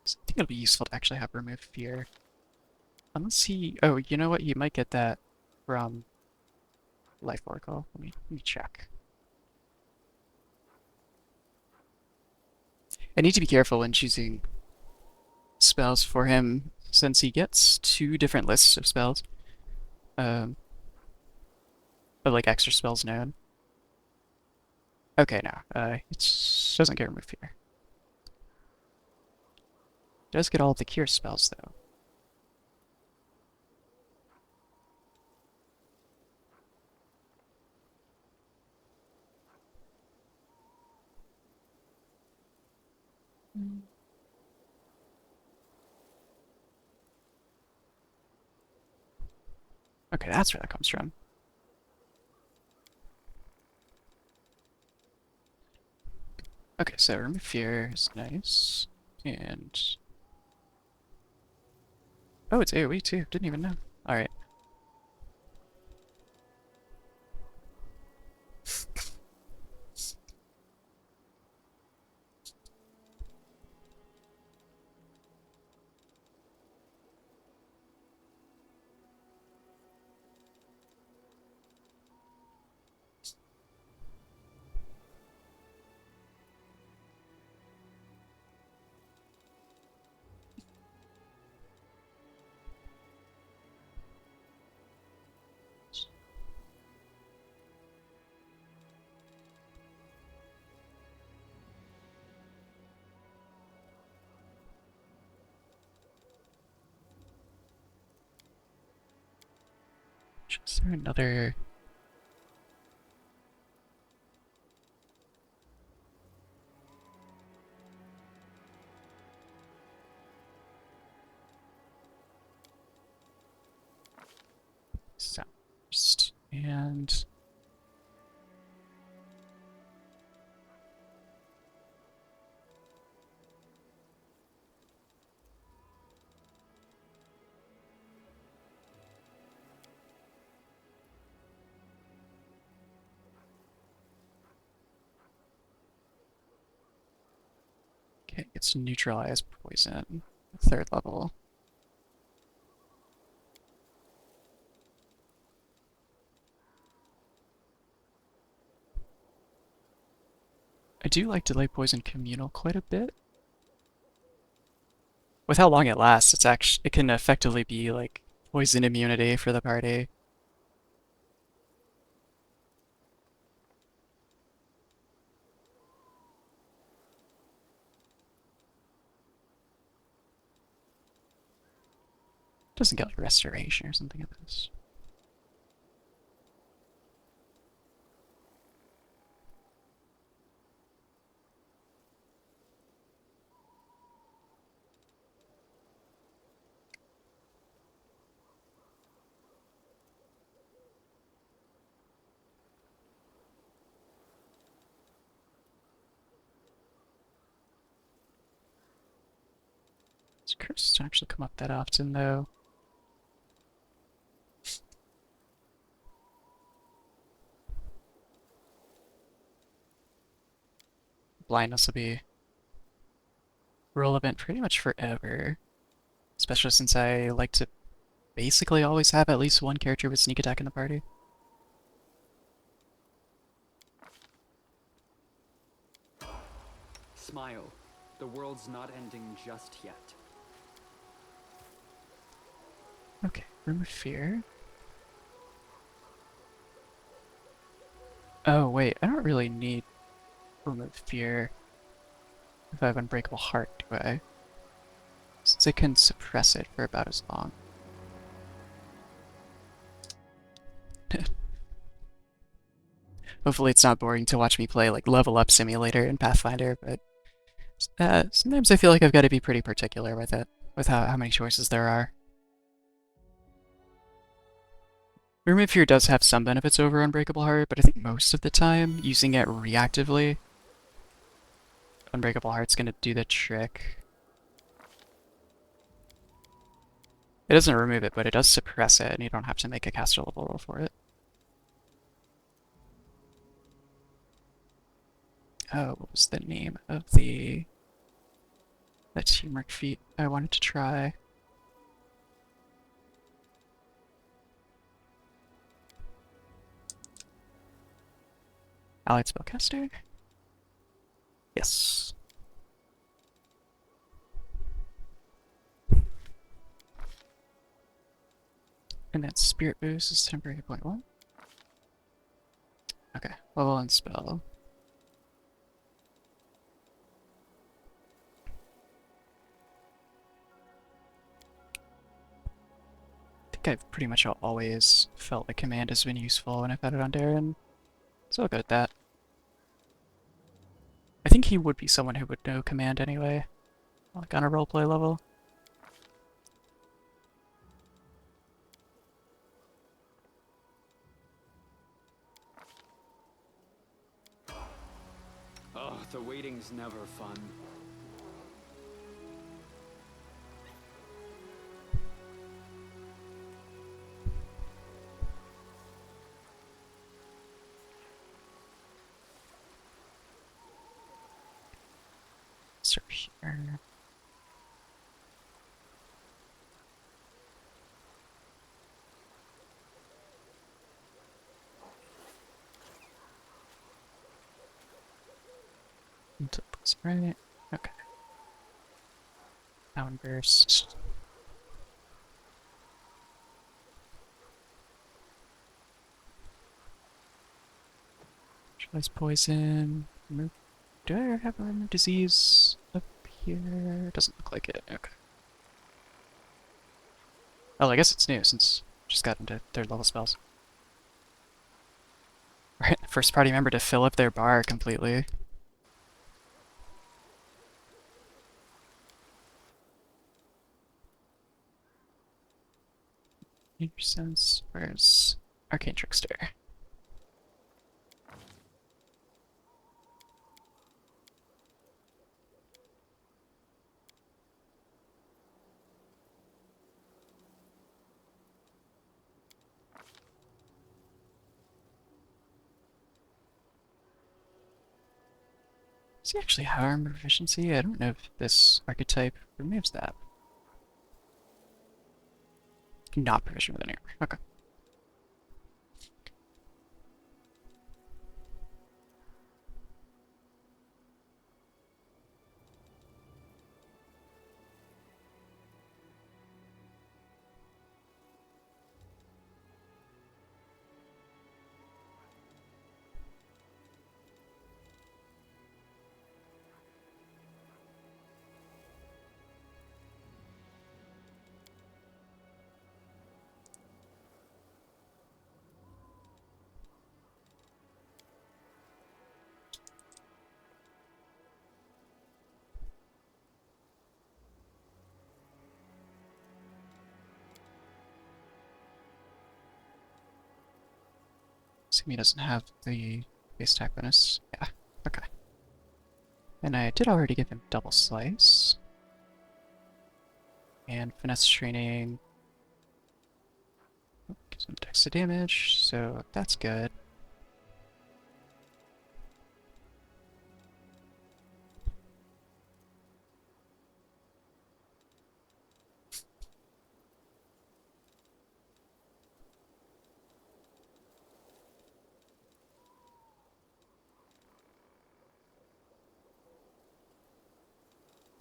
S1: So I think it'll be useful to actually have remove fear. Unless he... Oh, you know what? You might get that from Life Oracle. Let me check. I need to be careful when choosing spells for him, since he gets 2 different lists of spells. Of like extra spells known. Okay, no. It doesn't get remove fear. Does get all of the cure spells though. Okay, that's where that comes from. Okay, so remove fear is nice. And... Oh, it's AoE too. Didn't even know. Alright. Is there another... Soundburst and... Okay, it's neutralize poison. 3rd level. I do like delay poison communal quite a bit. With how long it lasts, it can effectively be like poison immunity for the party. Doesn't get like restoration or something of this. Curses don't actually come up that often, though. Blindness will be relevant pretty much forever. Especially since I like to basically always have at least one character with sneak attack in the party.
S8: Smile. The world's not ending just yet.
S1: Okay, Room of Fear. Oh wait, I don't really need Room of Fear if I have Unbreakable Heart, do I? Since I can suppress it for about as long. Hopefully it's not boring to watch me play like Level Up Simulator in Pathfinder, but sometimes I feel like I've got to be pretty particular with it, with how many choices there are. Room of Fear does have some benefits over Unbreakable Heart, but I think most of the time, using it reactively, Unbreakable Heart's gonna do the trick. It doesn't remove it, but it does suppress it, and you don't have to make a caster level roll for it. Oh, what was the name of the turmeric feat I wanted to try? Allied Spellcaster? Yes. And then Spirit Boost is temporary point 1. Okay, level and spell. I think I've pretty much always felt like command has been useful when I've had it on Darren, so I'll go with that. I think he would be someone who would know command anyway, like on a roleplay level.
S8: Oh, the waiting's never fun.
S1: Start here. Right. Okay. Downburst. Neutralize poison. Remove. Do I have a remove disease up here? Doesn't look like it. Okay. Oh, I guess it's new since I just got into third level spells. Right, first party member to fill up their bar completely. Sense. Where's Arcane Trickster? Does he actually have armor proficiency? I don't know if this archetype removes that. Not proficient with any armor. Okay. Assume he doesn't have the base attack bonus. Yeah, okay. And I did already give him double slice. And finesse training gives him dex to damage, so that's good.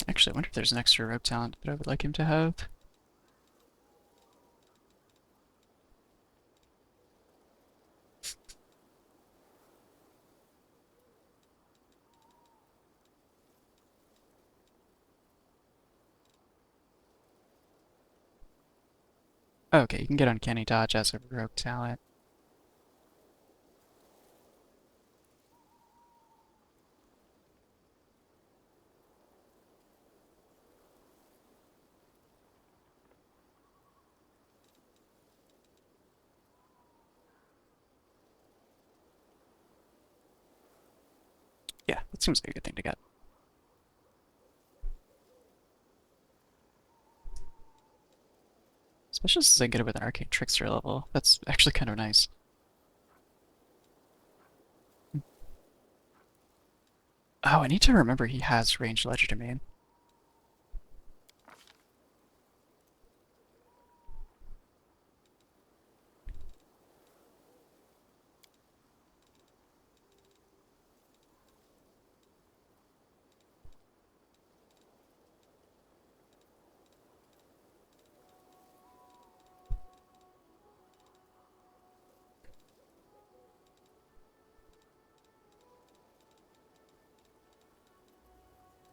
S1: Actually, I wonder if there's an extra rogue talent that I would like him to have. Okay, you can get Uncanny Dodge as a rogue talent. Yeah, that seems like a good thing to get. Especially since I get it with an Arcane Trickster level. That's actually kind of nice. Oh, I need to remember he has ranged Legerdemain.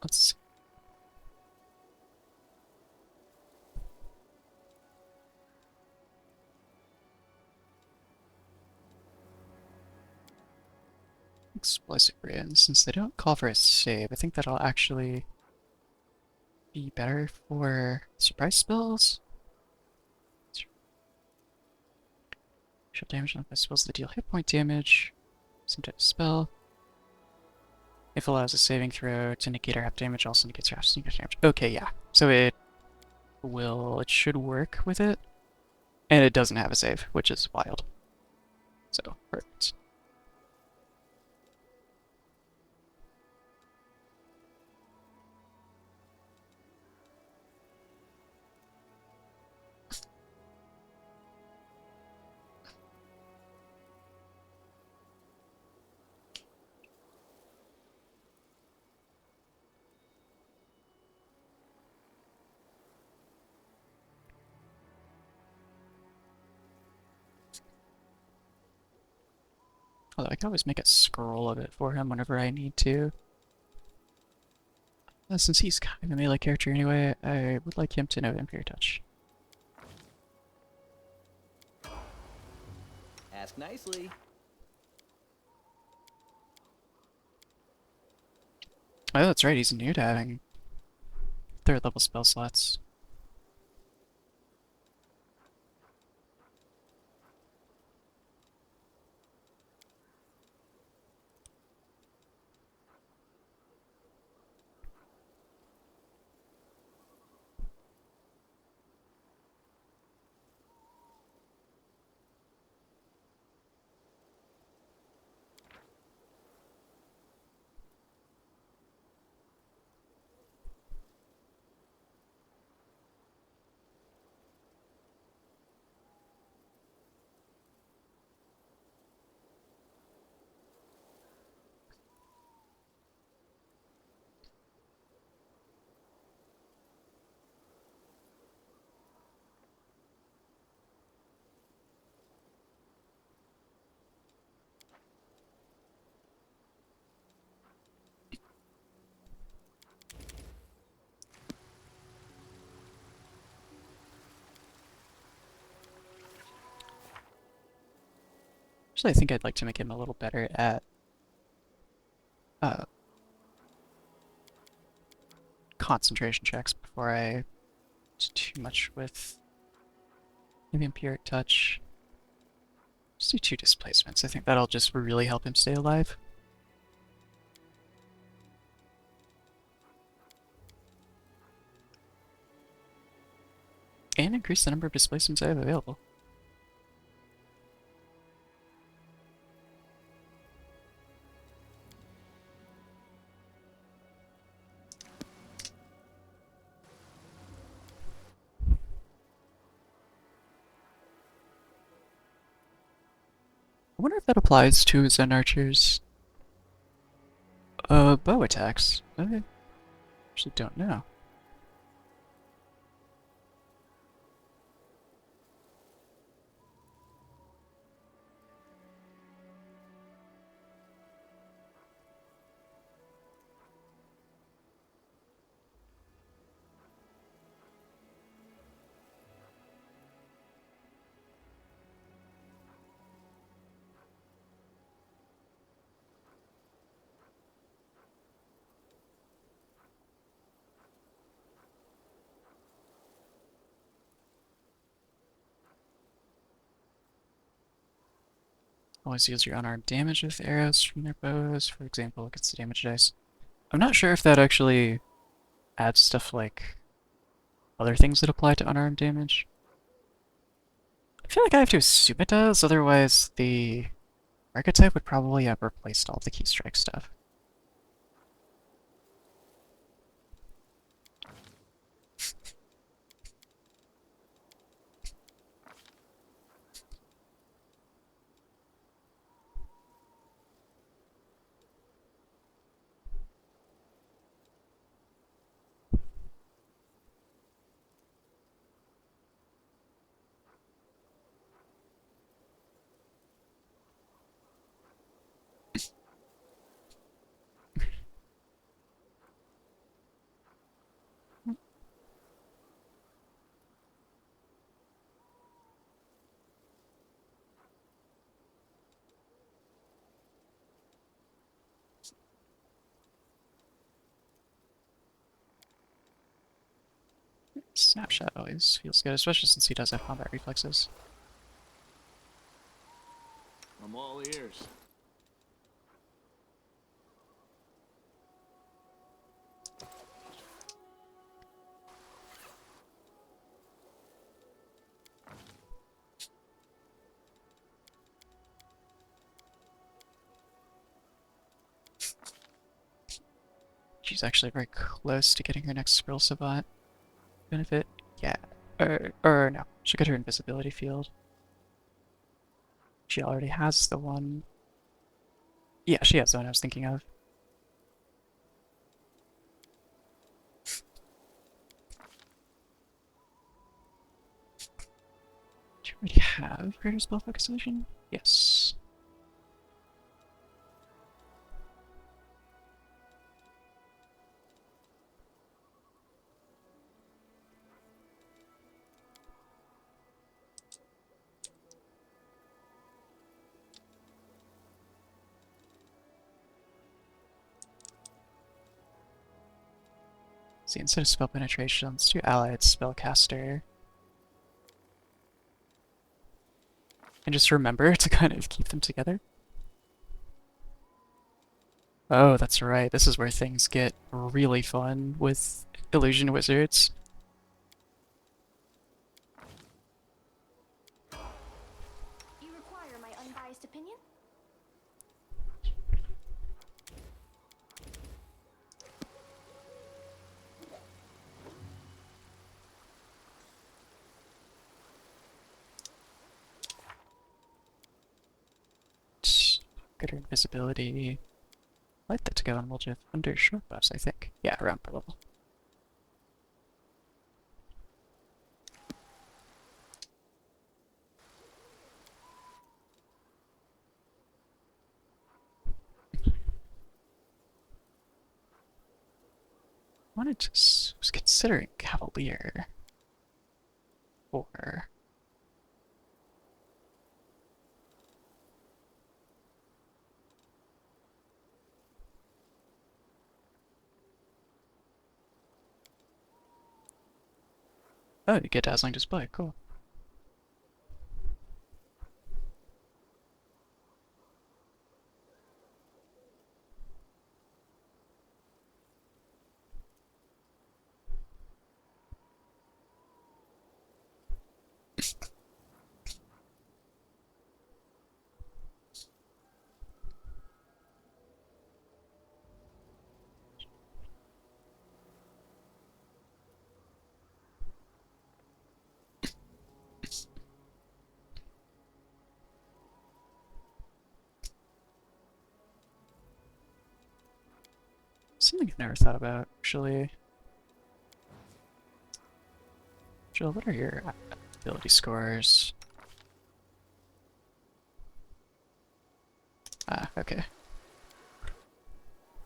S1: Let's see. Explosive Ray, since they don't call for a save, I think that'll actually be better for surprise spells. Shield damage on spells that deal hit point damage. Some type of spell. If allows a saving throw to negate or half damage, also negates or half sneak damage. Okay, yeah. So it should work with it. And it doesn't have a save, which is wild. So, perfect. Although I can always make a scroll of it for him whenever I need to. Since he's kind of a melee character anyway, I would like him to know Impure Touch.
S6: Ask nicely.
S1: Oh, that's right, he's new to having third level spell slots. Actually, I think I'd like to make him a little better at uh, concentration checks before I do too much with maybe Empiric Touch. Just do 2 displacements. I think that'll just really help him stay alive. and increase the number of displacements I have available. I wonder if that applies to Zen archers. Bow attacks. I actually don't know. Always use your unarmed damage with arrows from their bows, for example, against the damage dice. I'm not sure if that actually adds stuff like other things that apply to unarmed damage. I feel like I have to assume it does, otherwise the archetype would probably have replaced all the keystrike stuff. Snapshot always feels good, especially since he does have combat reflexes.
S9: I'm all ears.
S1: She's actually very close to getting her next scroll savant benefit. Yeah. Or no, she'll get her invisibility field. She already has the one. Yeah, she has the one I was thinking of. Do you already have greater spell focus illusion? Yes. See, instead of spell penetration, let's do allied spellcaster. And just remember to kind of keep them together. Oh, that's right. This is where things get really fun with illusion wizards.
S7: You require my unbiased opinion?
S1: Greater invisibility. I like that to go on Woljif under short buffs, I think. Yeah, around per level. Was considering Cavalier. Or... Oh, you get Dazzling Display, cool. something I've never thought about, actually. Jill, what are your ability scores? Ah, okay.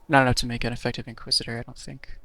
S1: Not enough to make an effective Inquisitor, I don't think.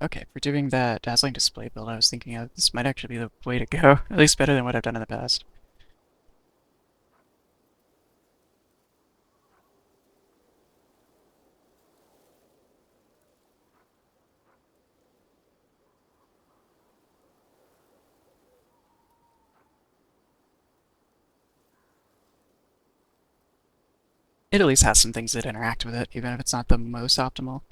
S1: Okay, for doing that dazzling display build, I was thinking this might actually be the way to go. At least better than what I've done in the past. It at least has some things that interact with it, even if it's not the most optimal.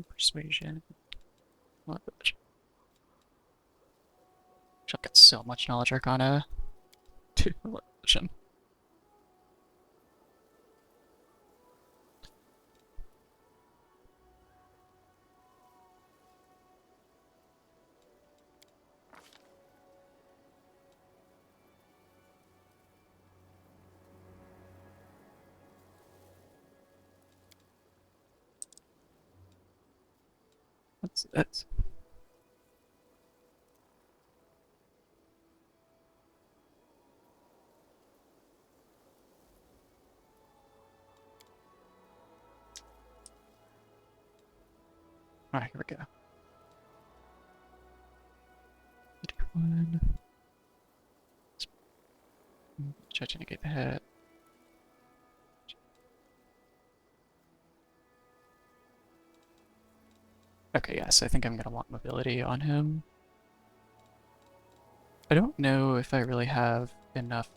S1: Persuasion. What? She'll get so much knowledge arcana. Religion. That's Alright, here we go. 51. Try to negate the hit. Okay, yes, I think I'm gonna want mobility on him. I don't know if I really have enough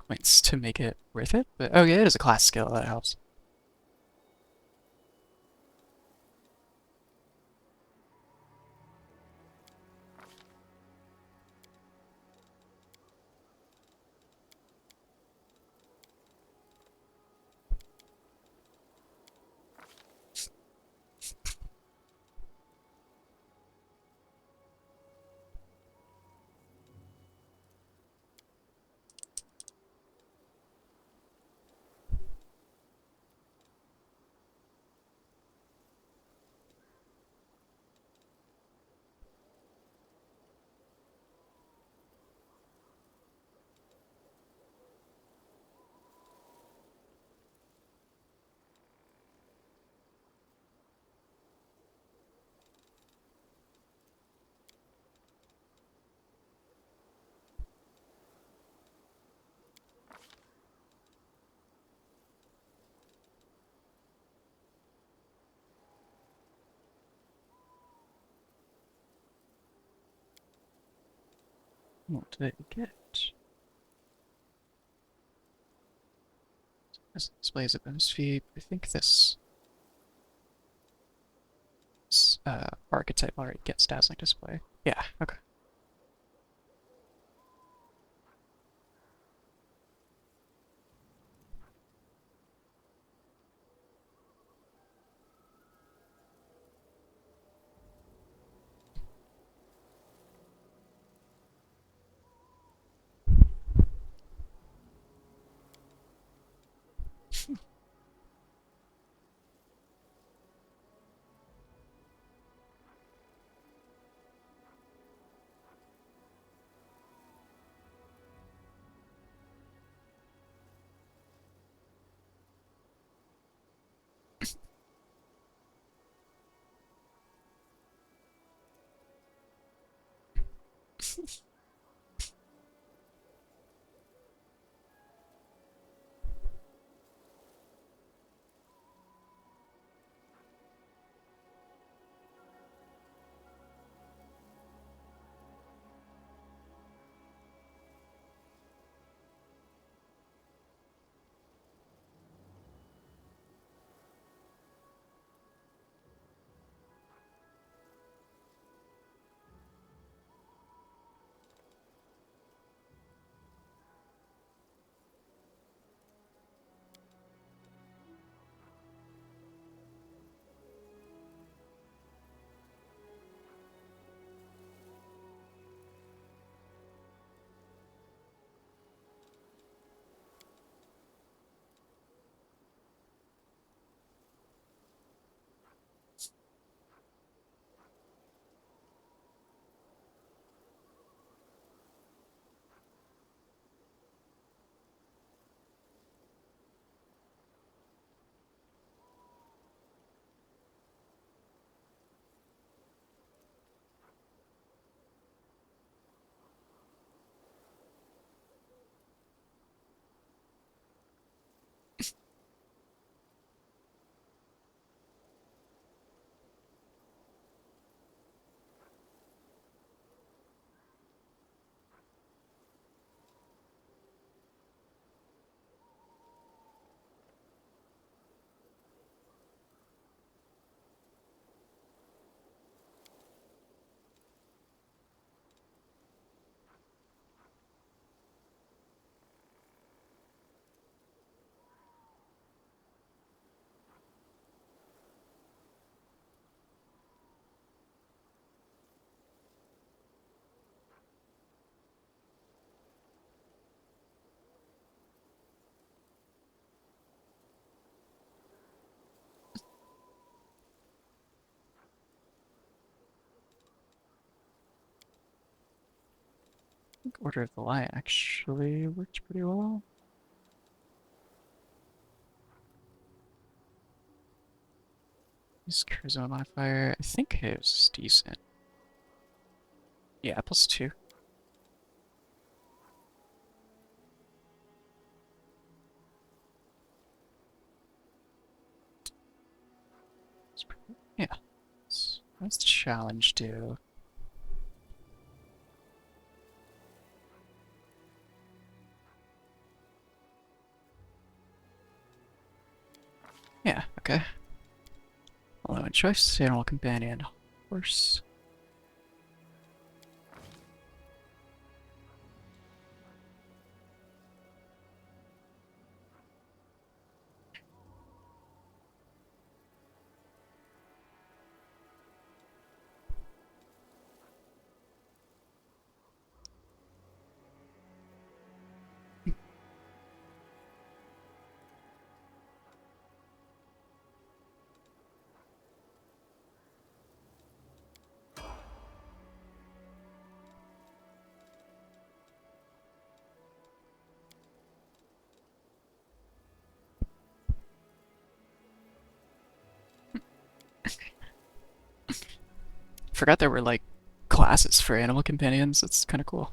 S1: points to make it worth it, but oh yeah, it is a class skill, that helps. What did I get? This displays a bonus feed. I think this archetype already gets dazzling display. Yeah, okay. I think Order of the Lion actually worked pretty well. His charisma modifier, I think it was decent. Yeah, +2. Yeah. What's the challenge do? Yeah, okay. Allowing choice, animal companion, horse. Forgot there were like classes for animal companions. That's kind of cool.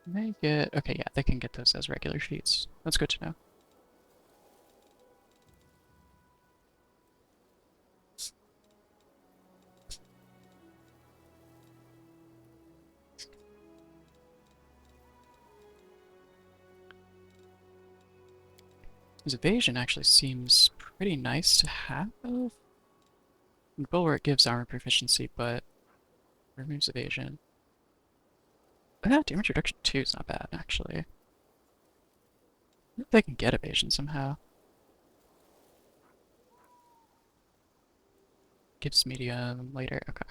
S1: They get... Okay, yeah, they can get those as regular sheets. That's good to know. His evasion actually seems pretty nice to have. Bulwark gives armor proficiency, but removes evasion. Yeah, damage reduction 2 is not bad, actually. If they can get evasion somehow. Gives medium later, okay.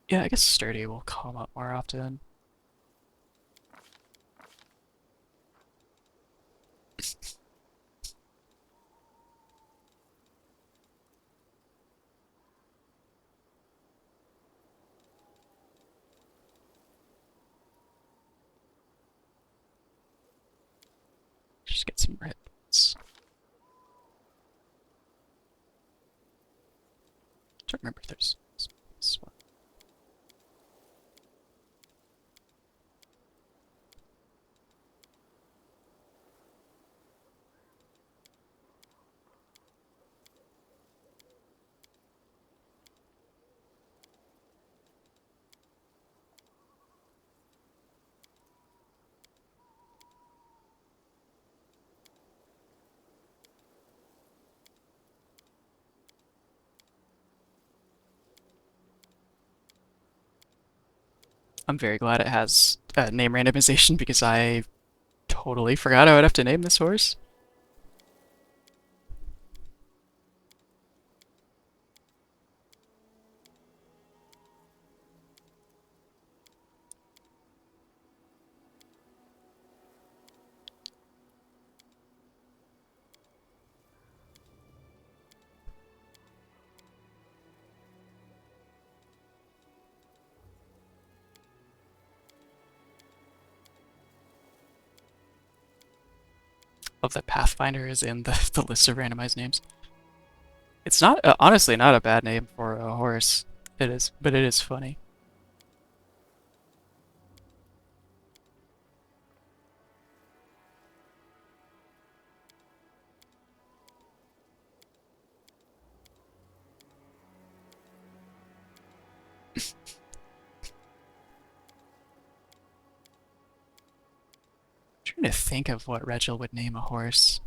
S1: Yeah, I guess sturdy will come up more often. Just get some red points. Don't remember if there's this one. I'm very glad it has name randomization because I totally forgot I would have to name this horse. Love that Pathfinder is in the list of randomized names. It's not, honestly, not a bad name for a horse. It is, but it is funny. I'm trying to think of what Regil would name a horse.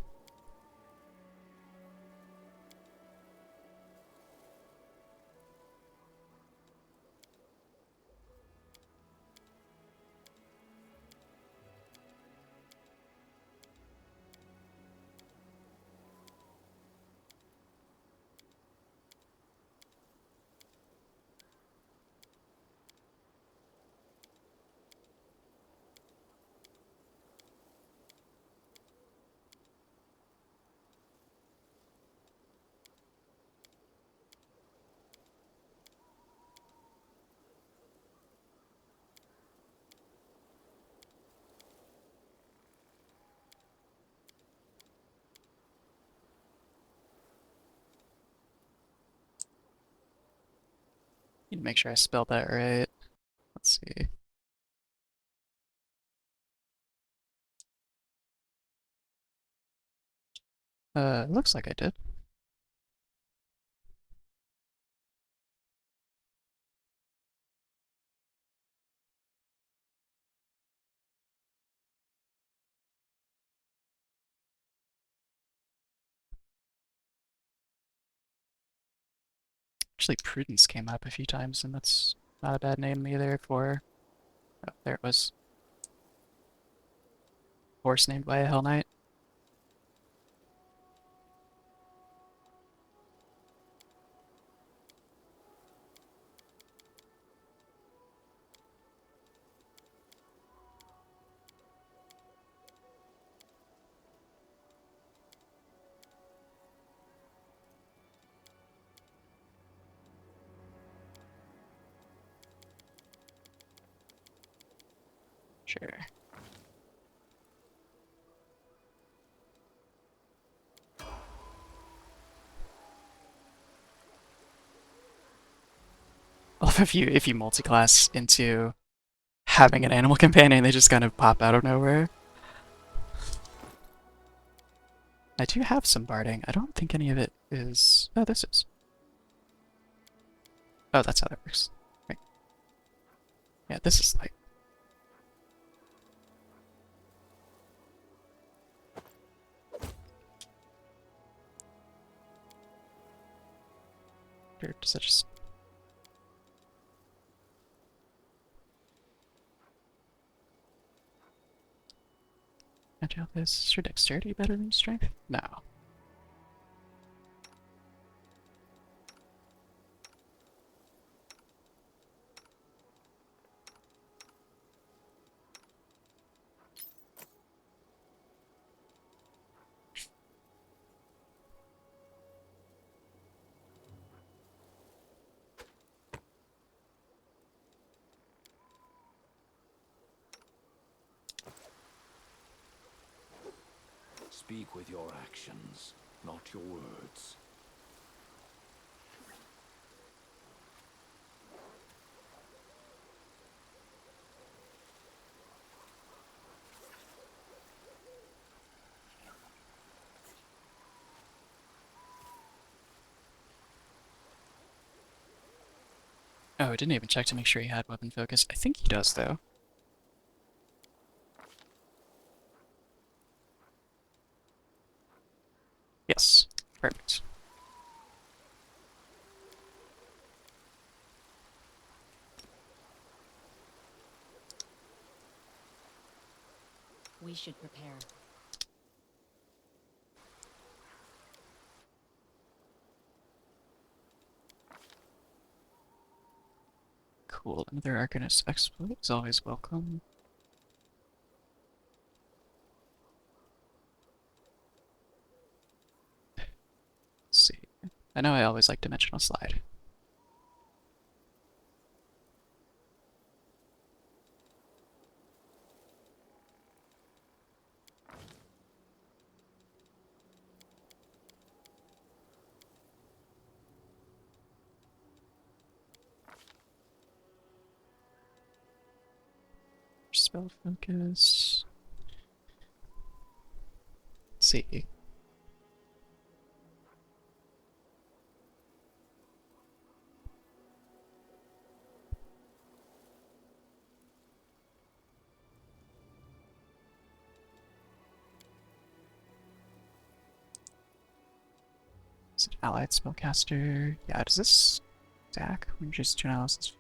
S1: Need to make sure I spelled that right. Let's see. Looks like I did. Actually, Prudence came up a few times, and that's not a bad name either for... Oh, there it was. Horse named by a Hell Knight. Sure. stuff if you multi-class into having an animal companion, they just kind of pop out of nowhere. I do have some barding. I don't think any of it is... Oh, this is. Oh, that's how that works. Right. Yeah, this is like... Or does that just... Agile this. Is your dexterity better than strength? No.
S10: Speak with your actions, not your words.
S1: Oh, I didn't even check to make sure he had weapon focus. I think he does, though. Yes. Perfect.
S5: We should prepare.
S1: Cool. Another Arcanist exploit is always welcome. Let's see. I know I always like Dimensional Slide. Spell focus. Let's see. Is it allied spellcaster? Yeah, does this stack when just two analysis?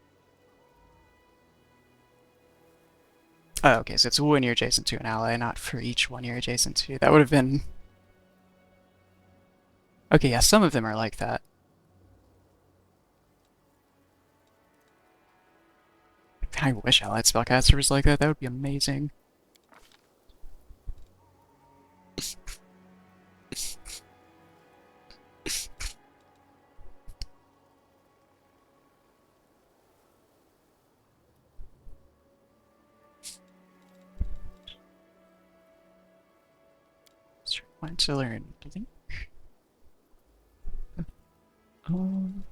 S1: Oh, okay, so it's when you're adjacent to an ally, not for each one you're adjacent to. That would have been... Okay, yeah, some of them are like that. I wish allied spellcaster was like that. That would be amazing. Want to learn Link? Um...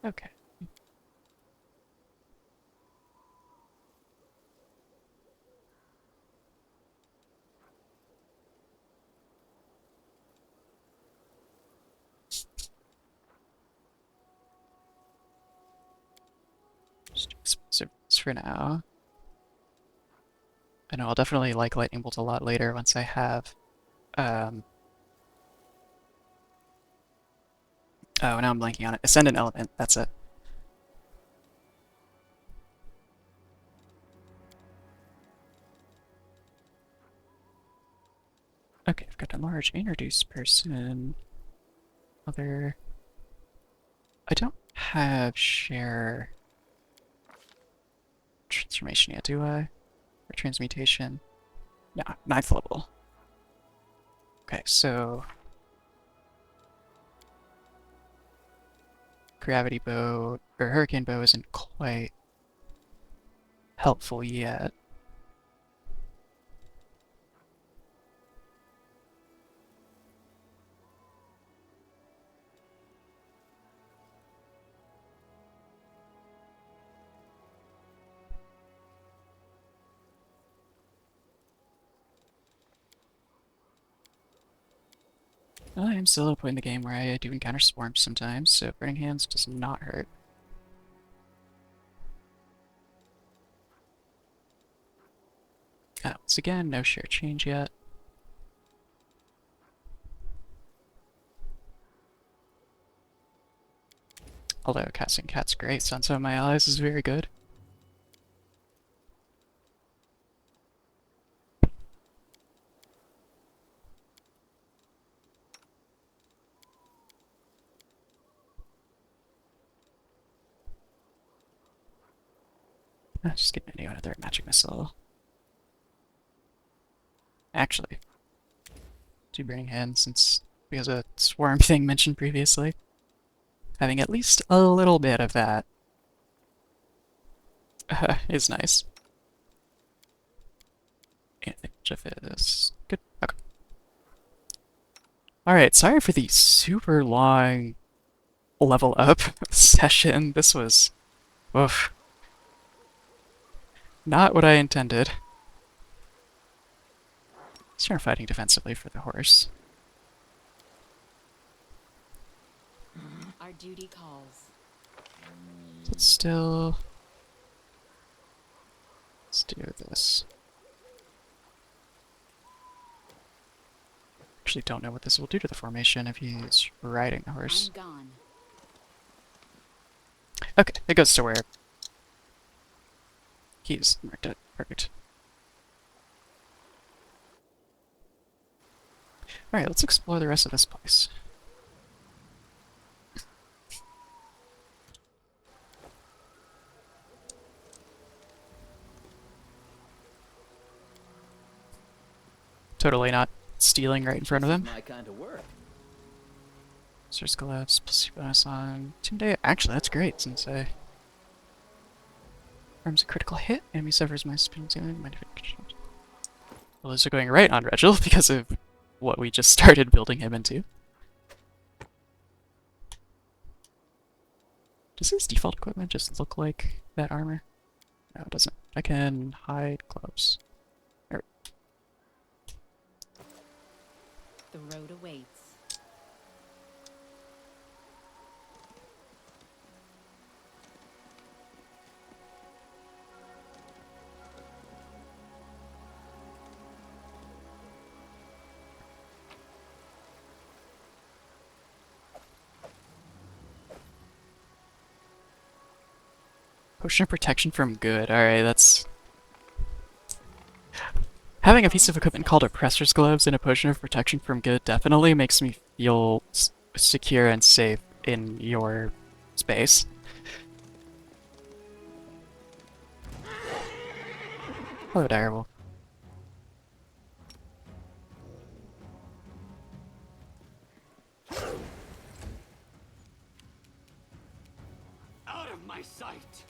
S1: Okay. Just for now. I know I'll definitely like Lightning Bolt a lot later once I have oh, now I'm blanking on it. Ascendant Element, that's it. Okay, I've got enlarge, introduce person. Other. I don't have share transformation yet, do I? Or transmutation? No, 9th level. Okay, so gravity bow or hurricane bow isn't quite helpful yet. I am still at a point in the game where I do encounter swarms sometimes, so Burning Hands does not hurt. Once again, no share change yet. Although casting Cat's Grace on some of my allies is very good. Just getting into another magic missile. Actually, do Burning Hands since because of the swarm thing mentioned previously. Having at least a little bit of that is nice. Anything Jeff is good. Okay. Alright, sorry for the super long level up session. This was oof. Not what I intended. Start fighting defensively for the horse.
S5: Our duty calls.
S1: Let's do this. Actually don't know what this will do to the formation if he's riding the horse.
S5: I'm gone.
S1: Okay, it goes to where he's marked it. Perfect. Alright, let's explore the rest of this place. Totally not stealing right in front of them.
S6: My kind of work.
S1: Source collapse, plus bonus on Intimidate. Actually, that's great since I arms a critical hit. Enemy suffers my spinning damage. Well, those are going right on Regil because of what we just started building him into. Does his default equipment just look like that armor? No, it doesn't. I can hide gloves.
S5: The road awaits.
S1: Potion of protection from good. Alright, that's... Having a piece of equipment called Oppressor's Gloves and a Potion of Protection from Good definitely makes me feel secure and safe in your space. Hello, Direwolf.
S10: Out of my sight!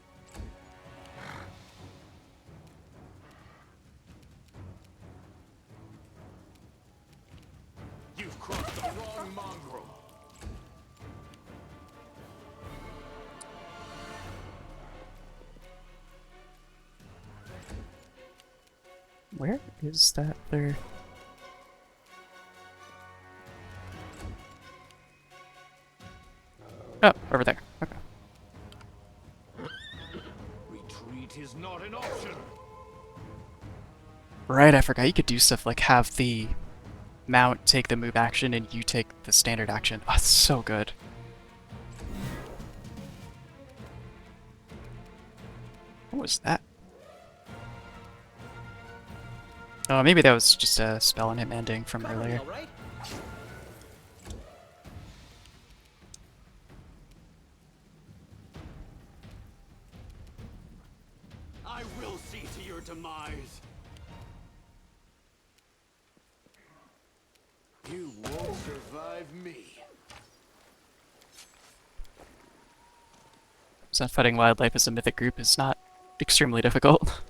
S10: You've crossed the wrong mongrel.
S1: Where is that other... Oh, over there. Okay.
S10: Retreat is
S1: right, I forgot you could do stuff like have the mount take the move action and you take the standard action. Oh, it's so good. What was that? Oh, maybe that was just a spell on him ending from earlier.
S6: All right.
S8: I will see to your demise.
S9: You won't survive me.
S1: So fighting wildlife as a mythic group is not extremely difficult.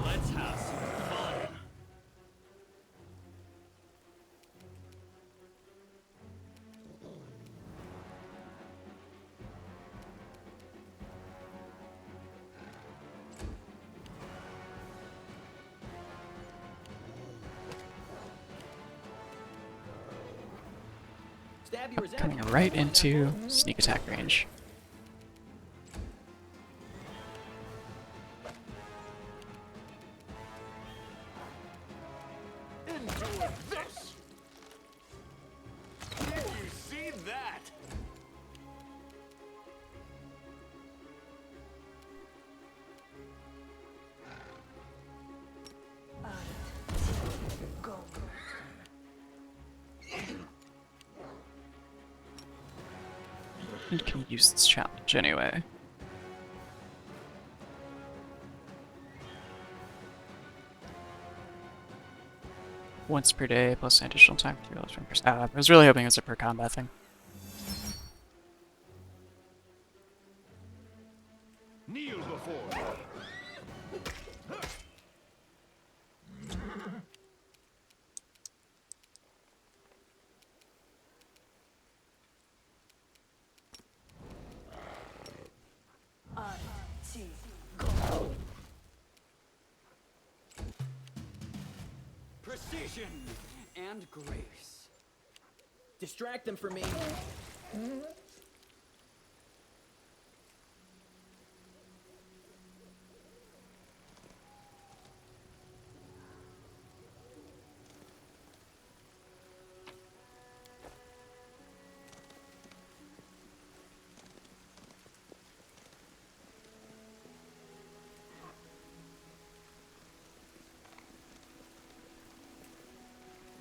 S8: Let's have some fun.
S6: Stab you resent.
S1: Coming right into sneak attack range.
S9: Into this! Did you see that?
S1: And can use this challenge anyway. Once per day, plus an additional time for 3 levels. I was really hoping it was a per combat thing.
S10: Kneel before me.
S8: Precision and grace.
S6: Distract them for me.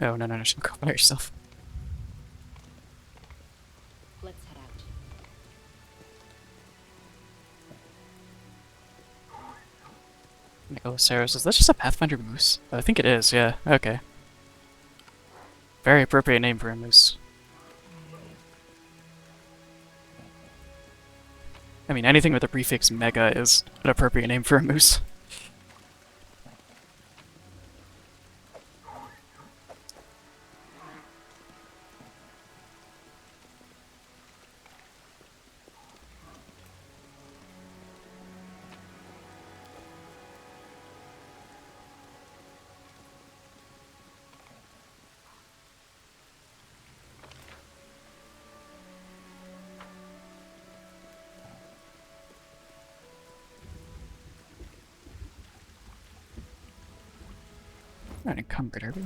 S1: Oh, no, just go by yourself.
S5: Let's head out.
S1: Nicholas Saros, is that just a Pathfinder moose? I think it is, yeah. Okay. Very appropriate name for a moose. I mean, anything with the prefix mega is an appropriate name for a moose. Unencumbered, are we?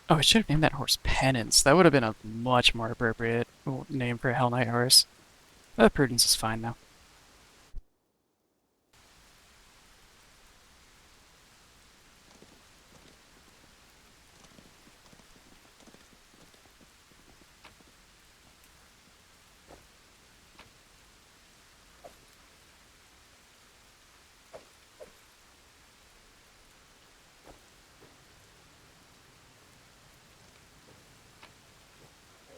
S1: Oh, I should have named that horse Penance. That would have been a much more appropriate name for a Hell Knight horse. Prudence is fine though.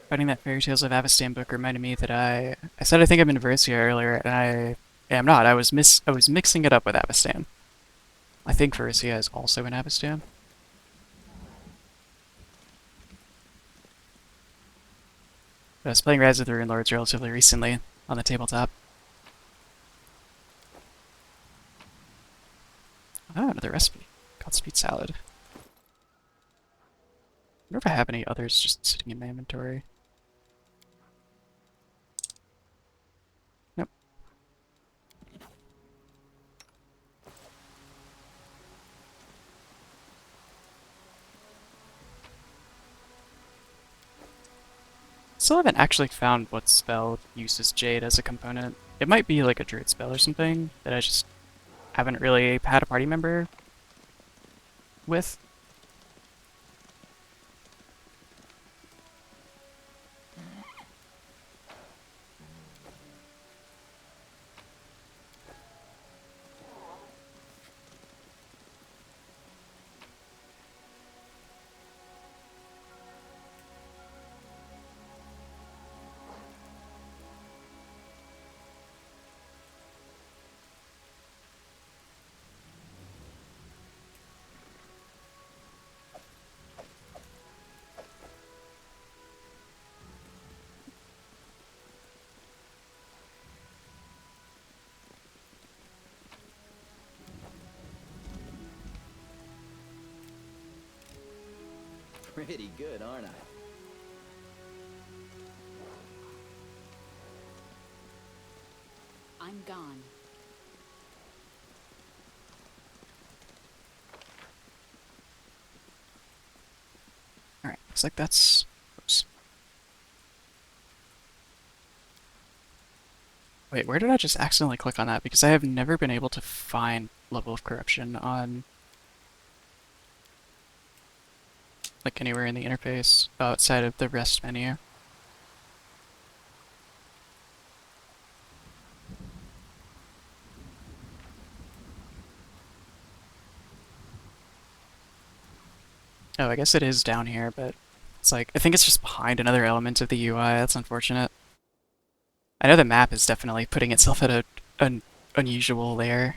S1: Finding that Fairy Tales of Avestan book reminded me that I said I think I'm in Versia earlier, and I am not. I was mixing it up with Avestan. I think Versia is also in Avestan. I was playing Rise of the Rune Lords relatively recently on the tabletop. Oh, another recipe. Godspeed salad. I wonder if I have any others just sitting in my inventory. Nope. Still haven't actually found what spell uses Jade as a component. It might be like a druid spell or something that I just haven't really had a party member with.
S6: Pretty good, aren't I?
S5: I'm gone.
S1: Alright, looks like that's... Oops. Wait, where did I just accidentally click on that? Because I have never been able to find level of corruption on... like anywhere in the interface outside of the rest menu. Oh, I guess it is down here, but it's like, I think it's just behind another element of the UI. That's unfortunate. I know the map is definitely putting itself at an unusual layer.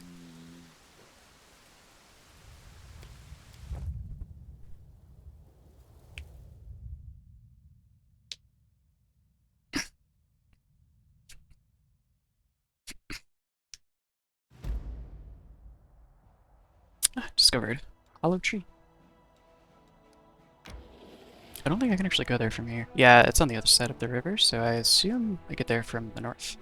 S1: Ah, discovered. Hollow tree. I don't think I can actually go there from here. Yeah, it's on the other side of the river, so I assume I get there from the north.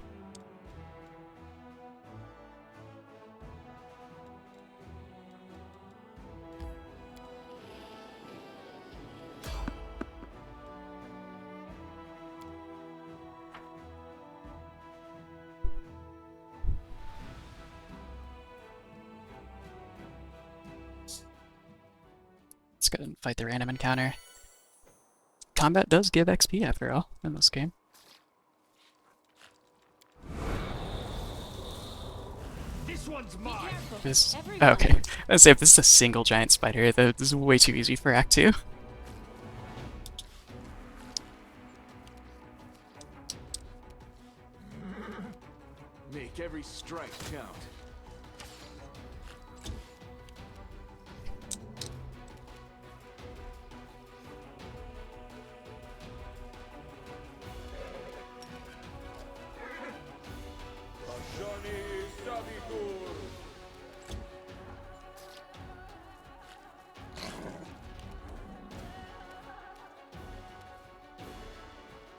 S1: Let's go and fight the random encounter. Combat does give XP after all in this game.
S9: This one's mine.
S1: This, oh, okay. Let's say if this is a single giant spider, this is way too easy for Act 2.
S9: Make every strike count.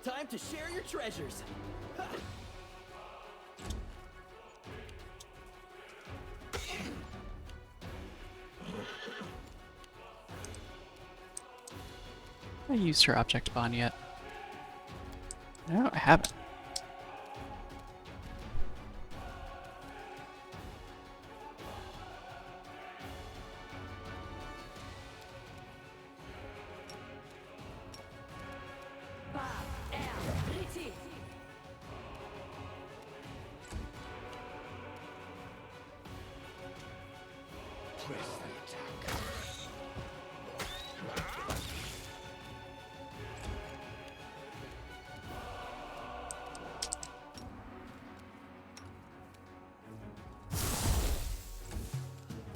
S6: Time to share your treasures. Ha!
S1: I used her object bond yet? No, I haven't.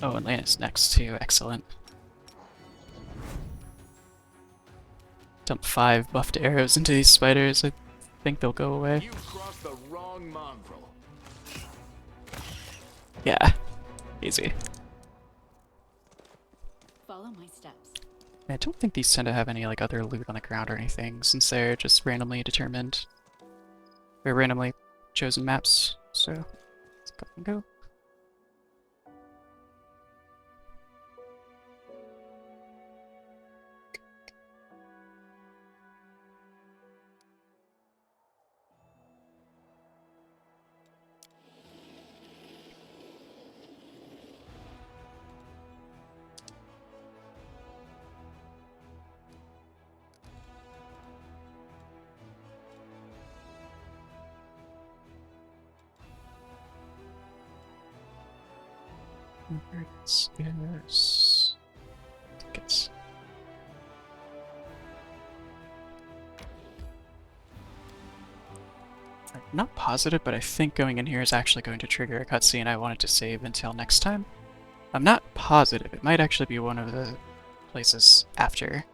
S1: Oh, and Lannis next too. Excellent. Dump 5 buffed arrows into these spiders. I think they'll go away.
S9: You crossed the wrong mongrel.
S1: Yeah, easy.
S5: Follow my steps.
S1: I don't think these tend to have any like other loot on the ground or anything, since they're just randomly determined. Or randomly chosen maps, so let's go and go. Yes. Tickets. I'm not positive, but I think going in here is actually going to trigger a cutscene I wanted to save until next time. I'm not positive. It might actually be one of the places after.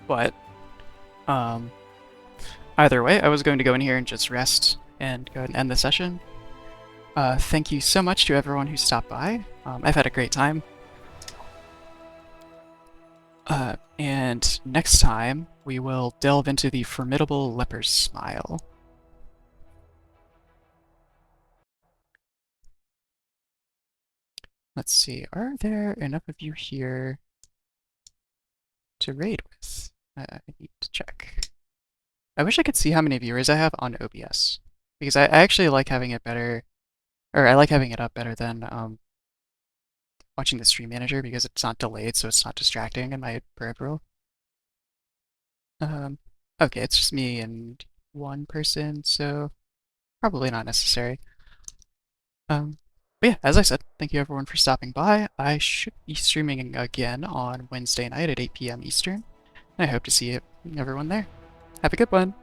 S1: But, either way, I was going to go in here and just rest and go ahead and end the session. Thank you so much to everyone who stopped by. I've had a great time. And next time, we will delve into the formidable leper's smile. Let's see, are there enough of you here to raid with? I need to check. I wish I could see how many viewers I have on OBS, because I actually like having it better, or I like having it up better than watching the stream manager, because it's not delayed, so it's not distracting in my peripheral. Okay, it's just me and one person, so probably not necessary. But yeah, as I said, thank you everyone for stopping by. I should be streaming again on Wednesday night at 8 p.m. Eastern, and I hope to see everyone there. Have a good one!